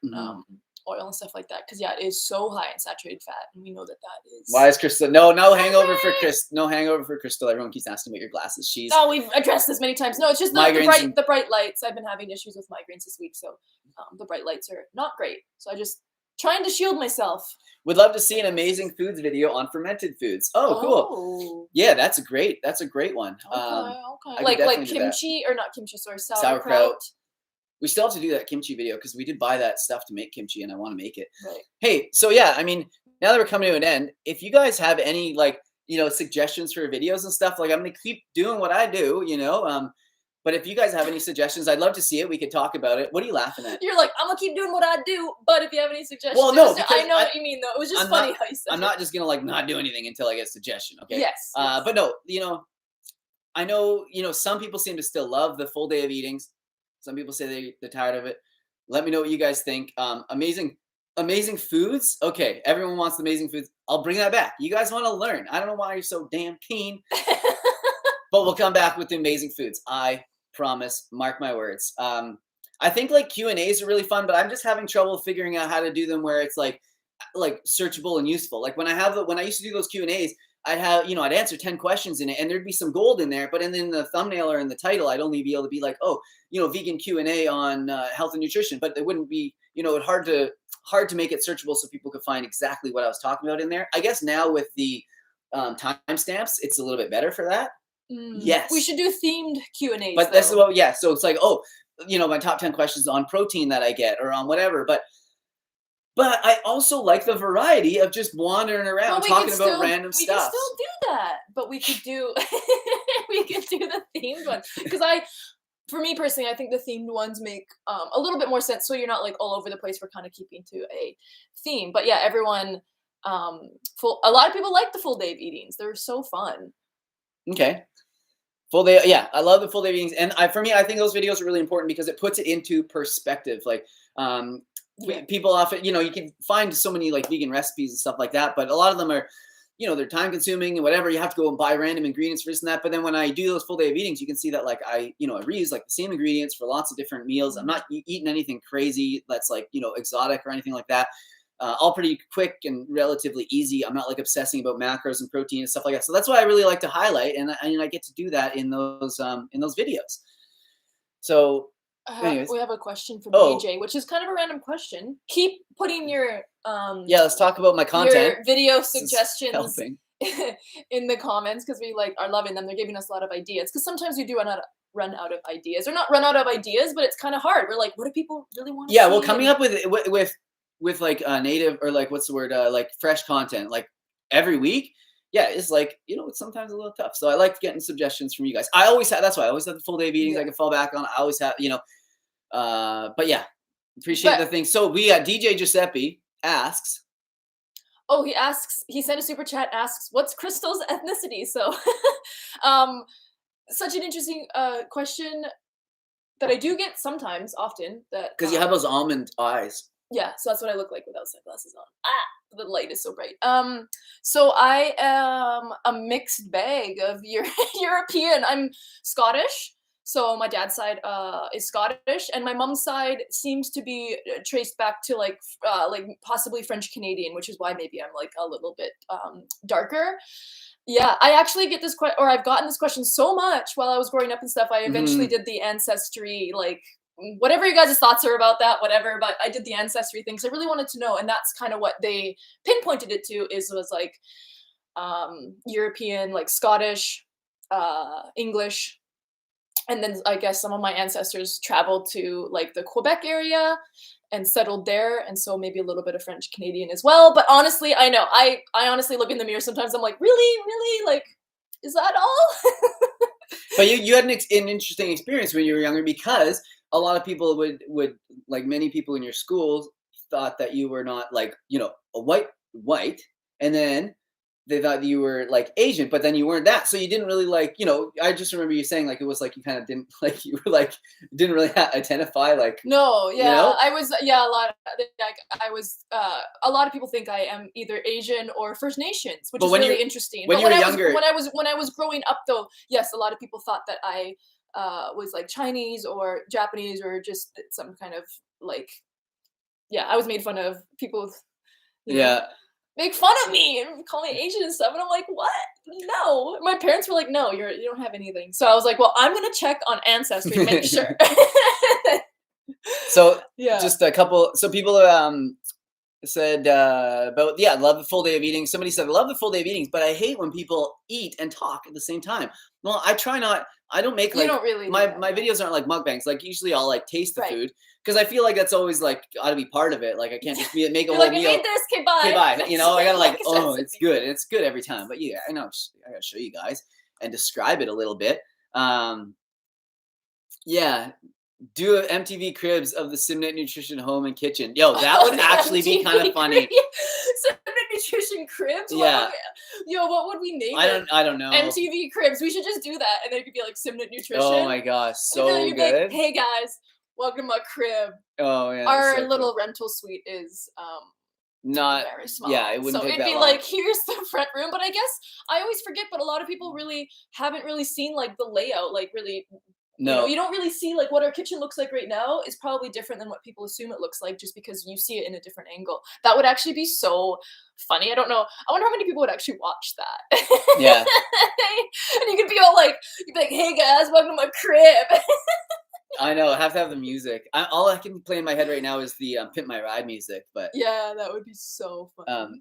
oil and stuff like that, because yeah, it is so high in saturated fat, and we know that is. Why is Crystal? No hangover for Crystal. No hangover for Crystal. Everyone keeps asking about your glasses. We've addressed this many times. No, it's just the bright lights. I've been having issues with migraines this week, so the bright lights are not great. So I just trying to shield myself. Would love to see an amazing foods video on fermented foods. Oh, cool. Yeah, that's a great one. Okay. Like kimchi or not kimchi, sorry, sauerkraut. We still have to do that kimchi video because we did buy that stuff to make kimchi and I want to make it. Right. Hey, so yeah, I mean, now that we're coming to an end, if you guys have any suggestions for videos and stuff, like I'm going to keep doing what I do, but if you guys have any suggestions, I'd love to see it. We could talk about it. What are you laughing at? You're like, I'm going to keep doing what I do, but if you have any suggestions. Well, no, I know what you mean though. It was just funny how you said it. I'm not just going to not do anything until I get a suggestion, okay? Yes. But no, I know, some people seem to still love the full day of eatings. Some people say they're tired of it. Let me know what you guys think. Amazing foods. Okay, everyone wants amazing foods. I'll bring that back. You guys want to learn. I don't know why you're so damn keen. But we'll come back with the amazing foods. I promise. Mark my words. I think Q&As are really fun, but I'm just having trouble figuring out how to do them where it's like searchable and useful. Like when I used to do those Q&As, I'd have, I'd answer 10 questions in it and there'd be some gold in there, but in the thumbnail or in the title, I'd only be able to be like, vegan Q&A on health and nutrition, but it wouldn't be, it's hard to make it searchable so people could find exactly what I was talking about in there. I guess now with the timestamps, it's a little bit better for that. Yes. We should do themed Q&As. But this is so it's like, my top 10 questions on protein that I get or on whatever, but I also like the variety of just wandering around talking about random stuff. We can still do that, but we could do the themed ones because for me personally, I think the themed ones make a little bit more sense. So you're not all over the place. We're kind of keeping to a theme, but yeah, everyone. A lot of people like the full day of eatings. They're so fun. Okay. Full day, yeah, I love the full day of eatings, and for me, I think those videos are really important because it puts it into perspective. People often, you can find so many vegan recipes and stuff like that, but a lot of them are, they're time consuming and whatever. You have to go and buy random ingredients for this and that. But then when I do those full day of eatings, you can see that I reuse the same ingredients for lots of different meals. I'm not eating anything crazy that's exotic or anything like that. All pretty quick and relatively easy. I'm not obsessing about macros and protein and stuff like that. So that's why I really like to highlight, and I get to do that in those videos. So. We have a question from AJ, which is kind of a random question. Keep putting your let's talk about my content. Your video suggestions in the comments because we are loving them. They're giving us a lot of ideas because sometimes we do run out of ideas, or not run out of ideas, but it's kind of hard. We're like, what do people really want to see? Yeah, well, coming up with native or what's the word fresh content every week. Yeah, it's it's sometimes a little tough. So I like getting suggestions from you guys. That's why I always have the full day meetings I can fall back on. I always have, but yeah, appreciate the thing. So we got DJ Giuseppe asks. Oh, he sent a super chat, asks, what's Crystal's ethnicity? So such an interesting question that I do get often. That because you have those almond eyes. Yeah, so that's what I look like without sunglasses on. The light is so bright. So I am a mixed bag of European. I'm Scottish, so my dad's side is Scottish, and my mom's side seems to be traced back to like possibly French Canadian, which is why maybe I'm like a little bit darker. Yeah, I actually get this question, or I've gotten this question so much while I was growing up and stuff. I eventually did the ancestry, like whatever you guys' thoughts are about that, whatever. But I did the ancestry thing because I really wanted to know, and that's kind of what they pinpointed it to was like European, like Scottish, English, and then I guess some of my ancestors traveled to like the Quebec area and settled there, and so maybe a little bit of French Canadian as well. But honestly, I know I honestly look in the mirror sometimes. I'm like, really, like, is that all? But you had an interesting experience when you were younger, because a lot of people would like, many people in your school thought that you were not like, a white, and then they thought you were like Asian, but then you weren't that. So you didn't really like, I just remember you saying like, it was like you kind of didn't like, you were like, didn't really identify like. No, yeah, I was, yeah, a lot a lot of people think I am either Asian or First Nations, which is really interesting. When you were younger, when I was growing up though, yes, a lot of people thought that I was like Chinese or Japanese or just some kind of like, yeah, I was made fun of. People, make fun of me and call me Asian and stuff, and I'm like, what? No. My parents were like, no, you don't have anything. So I was like, well, I'm gonna check on Ancestry and make sure. So just a couple. So people said about love the full day of eating. Somebody said, I love the full day of eating, but I hate when people eat and talk at the same time. Well, I try not. I don't make like, my videos aren't like mukbangs. Like usually I'll like taste the food, because I feel like that's always like ought to be part of it. Like I can't just make a whole meal. I made this, okay, bye. Okay, bye. I gotta like, oh, it's good. It's good every time. But yeah, I know I gotta show you guys and describe it a little bit. Yeah. Do an MTV Cribs of the Simnett Nutrition Home and Kitchen. Yo, that would actually be kind of funny. Simnett Nutrition Cribs? Yeah. Yo, what would we name it? I don't know. MTV Cribs. We should just do that, and then it could be like Simnett Nutrition. Oh my gosh, so good. Like, hey guys, welcome to my crib. Oh yeah. Our little rental suite is not very small. Yeah, it wouldn't take that long. So it'd be like, here's the front room, but I guess I always forget, but a lot of people really haven't really seen like the layout, like really. No, you don't really see like what our kitchen looks like right now is probably different than what people assume it looks like, just because you see it in a different angle. That would actually be so funny. I don't know. I wonder how many people would actually watch that. Yeah. And you could be all like, you'd be like, hey guys, welcome to my crib. I know. I have to have the music. All I can play in my head right now is the Pimp My Ride music. But yeah, that would be so fun.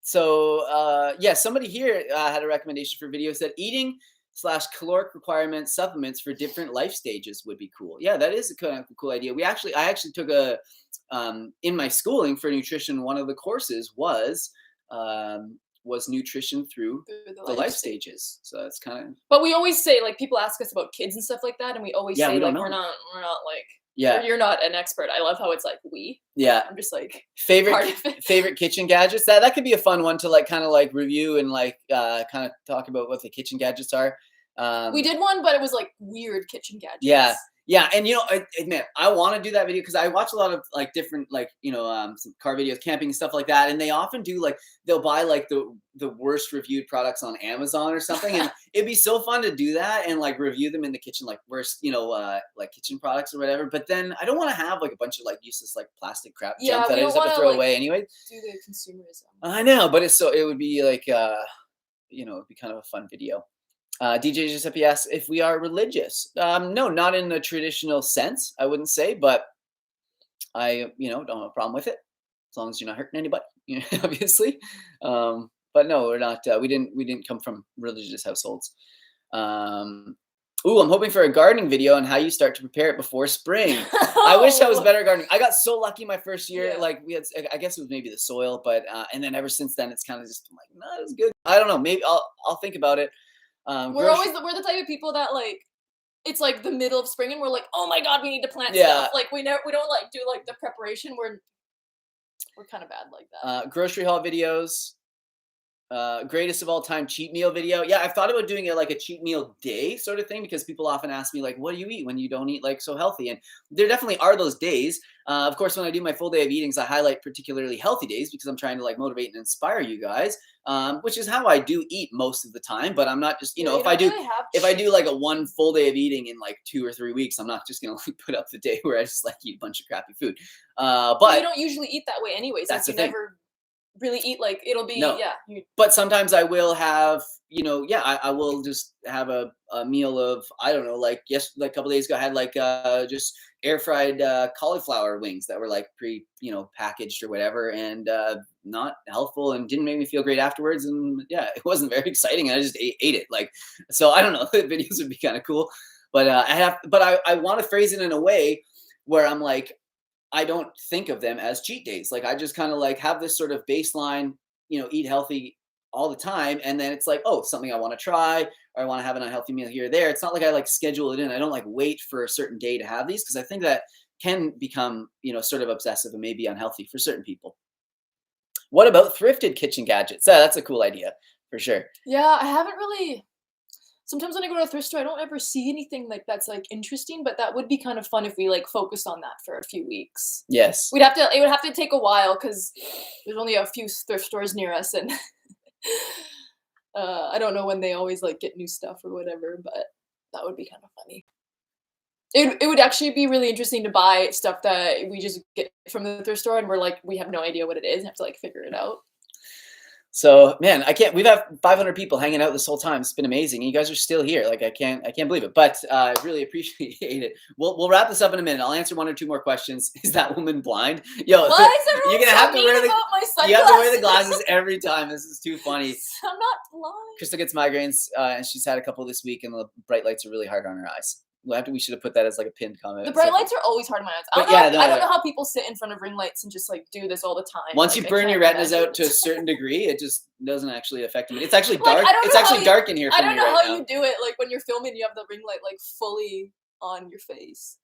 Somebody here had a recommendation for video. Said eating / caloric requirement supplements for different life stages would be cool. Yeah, that is a kind of cool idea. I actually took in my schooling for nutrition, one of the courses was nutrition through the life stages. So that's kind of. But we always say, like, people ask us about kids and stuff like that, and we always say like we're not like. Yeah, you're not an expert. I love how it's like we. Yeah, I'm just like favorite kitchen gadgets. That could be a fun one to like kind of like review and like kind of talk about what the kitchen gadgets are. We did one, but it was like weird kitchen gadgets. Yeah, and I admit I want to do that video because I watch a lot of like different like some car videos, camping and stuff like that, and they often do like they'll buy like the worst reviewed products on Amazon or something, and it'd be so fun to do that and like review them in the kitchen, like worst like kitchen products or whatever. But then I don't want to have like a bunch of like useless like plastic crap junk that I just have to throw away anyway. Do the consumerism. I know, but it would be like it'd be kind of a fun video. DJ Giuseppe asks if we are religious. No, not in a traditional sense, I wouldn't say, but I, don't have a problem with it as long as you're not hurting anybody, obviously. But no, we're not. We didn't come from religious households. I'm hoping for a gardening video on how you start to prepare it before spring. I wish I was better at gardening. I got so lucky my first year. Yeah. Like we had, I guess it was maybe the soil, but and then ever since then it's kind of just been like, no, it was good. I don't know. Maybe I'll think about it. We're the type of people that like it's like the middle of spring and we're like, oh my god, we need to plant stuff. Like we don't like do like the preparation. We're kind of bad like that. Grocery haul videos. Greatest of all time cheat meal video. Yeah, I've thought about doing it like a cheat meal day sort of thing, because people often ask me like, what do you eat when you don't eat like so healthy? And there definitely are those days. Of course, when I do my full day of eatings, I highlight particularly healthy days because I'm trying to like motivate and inspire you guys, which is how I do eat most of the time. But I'm not just, you know, if I do like a one full day of eating in like 2 or 3 weeks, I'm not just gonna like put up the day where I just like eat a bunch of crappy food. But you don't usually eat that way anyways. That's like, the you thing. never really eat like it'll be No. But sometimes I will have, you know, I will just have a meal of, I don't know, like like a couple days ago I had like just air fried cauliflower wings that were like packaged or whatever, and not healthful and didn't make me feel great afterwards, and yeah, it wasn't very exciting, and I just ate it. Like, so I don't know, the videos would be kind of cool, but I want to phrase it in a way where I'm like, I don't think of them as cheat days. Like, I just kind of like have this sort of baseline, eat healthy all the time. And then it's like, oh, something I want to try, or I want to have an unhealthy meal here or there. It's not like I like schedule it in. I don't like wait for a certain day to have these, because I think that can become, sort of obsessive and maybe unhealthy for certain people. What about thrifted kitchen gadgets? That's a cool idea for sure. Yeah, I haven't really. Sometimes when I go to a thrift store, I don't ever see anything like that's like interesting, but that would be kind of fun if we like focused on that for a few weeks. Yes. It would have to take a while because there's only a few thrift stores near us, and I don't know when they always like get new stuff or whatever, but that would be kind of funny. It would actually be really interesting to buy stuff that we just get from the thrift store and we have no idea what it is and have to like figure it out. So, man, we've had 500 people hanging out this whole time. It's been amazing. You guys are still here. Like, I can't believe it, but I really appreciate it. We'll wrap this up in a minute. I'll answer 1 or 2 more questions. Is that woman blind? Yo, why is everyone you're gonna have to wear you have to wear the glasses every time. This is too funny. I'm not blind. Crystal gets migraines, and she's had a couple this week, and the bright lights are really hard on her eyes. We should have put that as like a pinned comment. The bright lights are always hard on my eyes. I don't know how people sit in front of ring lights and just like do this all the time. Once you burn your retinas out to a certain degree, it just doesn't actually affect me. It's actually dark. It's actually dark in here. I don't know how you do it. Like when you're filming, you have the ring light like fully on your face.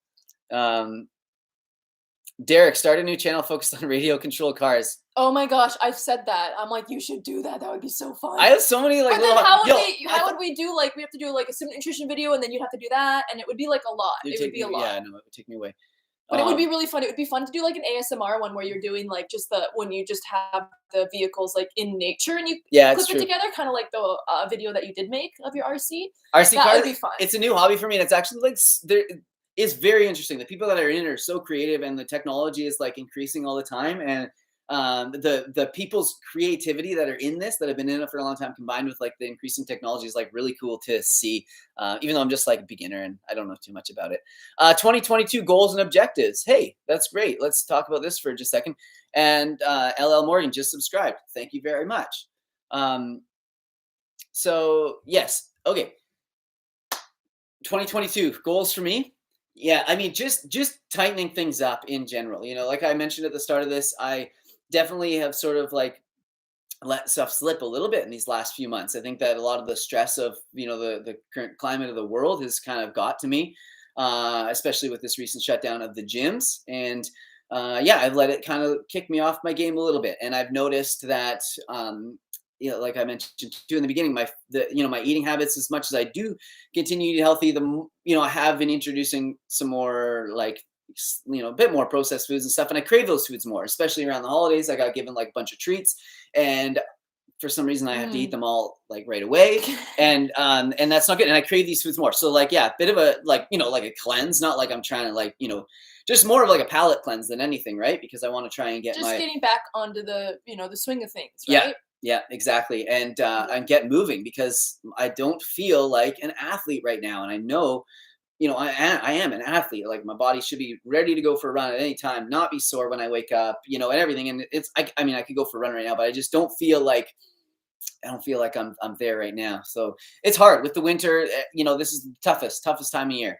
Derek, start a new channel focused on radio control cars. Oh my gosh, I've said that. I'm like, you should do that. That would be so fun. I have so many like. But then how would we do like we have to do like a Sim nutrition video and then you'd have to do that and it would be like a lot. It would be a lot. Yeah, no, it would take me away. But it would be really fun. It would be fun to do like an ASMR one where you're doing like when you just have the vehicles like in nature and you clip it together, kind of like the video that you did make of your RC. That would be fun. It's a new hobby for me, and it's actually like it's very interesting. The people that are in it are so creative, and the technology is like increasing all the time. And the people's creativity that are in this, that have been in it for a long time, combined with like the increasing technology, is like really cool to see. Even though I'm just like a beginner and I don't know too much about it. 2022 goals and objectives. Hey, that's great. Let's talk about this for just a second. And LL Morgan just subscribed. Thank you very much. So yes, okay. 2022 goals for me. Yeah, I mean, just tightening things up in general. Like I mentioned at the start of this, I definitely have sort of like let stuff slip a little bit in these last few months. I think that a lot of the stress of, the current climate of the world has kind of got to me, especially with this recent shutdown of the gyms. And I've let it kind of kick me off my game a little bit. And I've noticed that, like I mentioned too in the beginning, my eating habits, as much as I do continue to eat healthy, I have been introducing some more like, a bit more processed foods and stuff. And I crave those foods more, especially around the holidays. I got given like a bunch of treats, and for some reason I have to eat them all like right away. And that's not good. And I crave these foods more. So like, yeah, a bit of a, like a cleanse, not like I'm trying to like, just more of like a palate cleanse than anything. Right. Because I want to try and get getting back onto the, the swing of things. Right? Yeah, exactly. And get moving, because I don't feel like an athlete right now. And I know, I am an athlete. Like my body should be ready to go for a run at any time, not be sore when I wake up, and everything. And I could go for a run right now, but I just don't feel like, I'm there right now. So it's hard with the winter. This is the toughest time of year.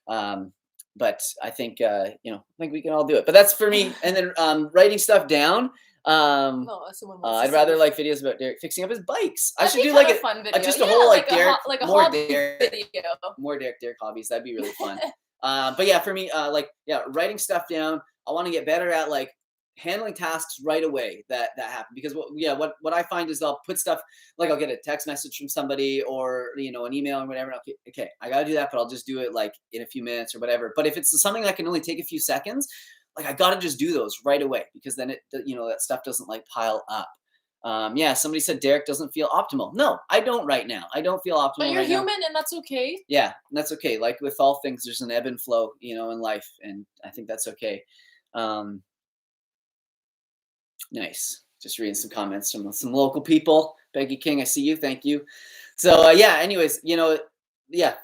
But I think, I think we can all do it. But that's for me. And then writing stuff down. I'd rather like videos about Derek fixing up his bikes. I should do like a fun video. Just a whole like Derek, more Derek video. More Derek hobbies. That'd be really fun. But yeah, for me, writing stuff down. I want to get better at like handling tasks right away that happen, because what I find is I'll put stuff, like I'll get a text message from somebody, or an email or whatever. Okay, I gotta do that, but I'll just do it like in a few minutes or whatever. But if it's something that can only take a few seconds, like I gotta just do those right away, because then that stuff doesn't like pile up. Somebody said Derek doesn't feel optimal. No, I don't right now. I don't feel optimal. But you're right human, now. and that's okay. Yeah, that's okay. Like with all things, there's an ebb and flow, in life, and I think that's okay. Nice. Just reading some comments from some local people. Becky King, I see you. Thank you. So anyways,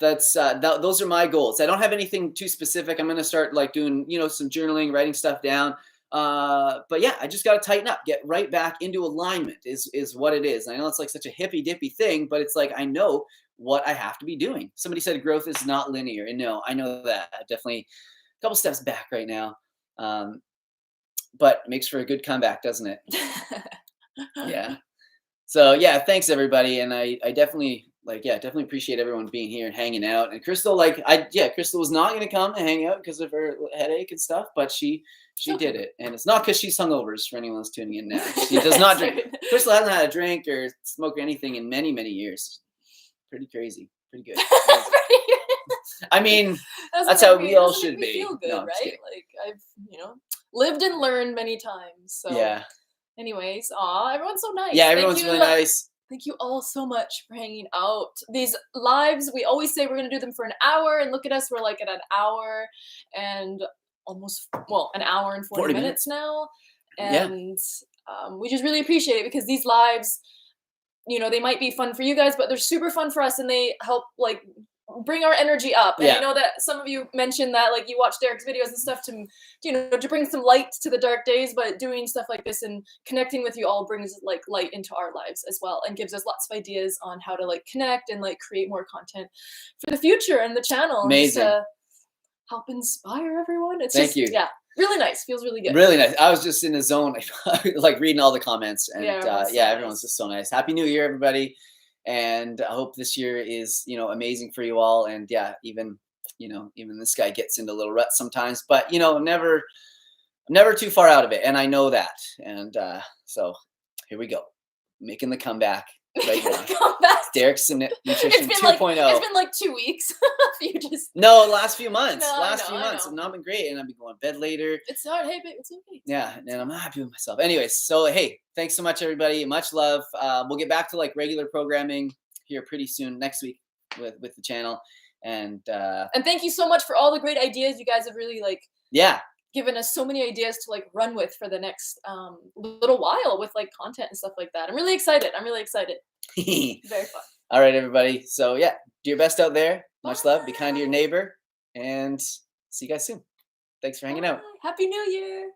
that's those are my goals. I don't have anything too specific. I'm gonna start like doing some journaling, writing stuff down. But yeah, I just got to tighten up, get right back into alignment is what it is. And I know it's like such a hippy dippy thing, but it's like, I know what I have to be doing. Somebody said growth is not linear. And no, I know that. Definitely a couple steps back right now. But it makes for a good comeback, doesn't it? Yeah. So yeah, thanks everybody. And I definitely definitely appreciate everyone being here and hanging out. And Crystal, Crystal was not going to come and hang out because of her headache and stuff, but she did it. And it's not because she's hungover, for anyone who's tuning in now. She does not drink. Crystal hasn't had a drink or smoke or anything in many, many years. Pretty crazy. Pretty good. I mean, that's how we all should be. Feel good, right? Like I've, lived and learned many times. So yeah. Anyways, everyone's so nice. Yeah, everyone's really nice. Thank you all so much for hanging out. These lives, we always say we're going to do them for an hour, and look at us, we're like at an hour and an hour and 40 minutes now. And we just really appreciate it, because these lives, they might be fun for you guys, but they're super fun for us, and they help like bring our energy up. And I know that some of you mentioned that like you watch Derek's videos and stuff to bring some light to the dark days, but doing stuff like this and connecting with you all brings like light into our lives as well, and gives us lots of ideas on how to like connect and like create more content for the future and the channel. Amazing. To help inspire everyone. Thank you. Yeah, really nice. Feels really good. Really nice. I was just in the zone, like reading all the comments, and everyone's just so nice. Happy New Year, everybody. And I hope this year is, amazing for you all. And even this guy gets into little ruts sometimes, but never too far out of it. And I know that. And so here we go, making the comeback right now. Derek Simnett Nutrition 2.0. It's been like 2 weeks. No, last few months. I've not been great, and I've been going to bed later. It's not. Hey, babe, it's okay. Yeah, and I'm not happy with myself. Anyways, so hey, thanks so much, everybody. Much love. We'll get back to like regular programming here pretty soon next week with the channel, and thank you so much for all the great ideas. You guys have really given us so many ideas to like run with for the next little while with like content and stuff like that. I'm really excited. Very fun. All right, everybody. So do your best out there. Much love. Be kind to your neighbor, and see you guys soon. Thanks for hanging out. Happy New Year.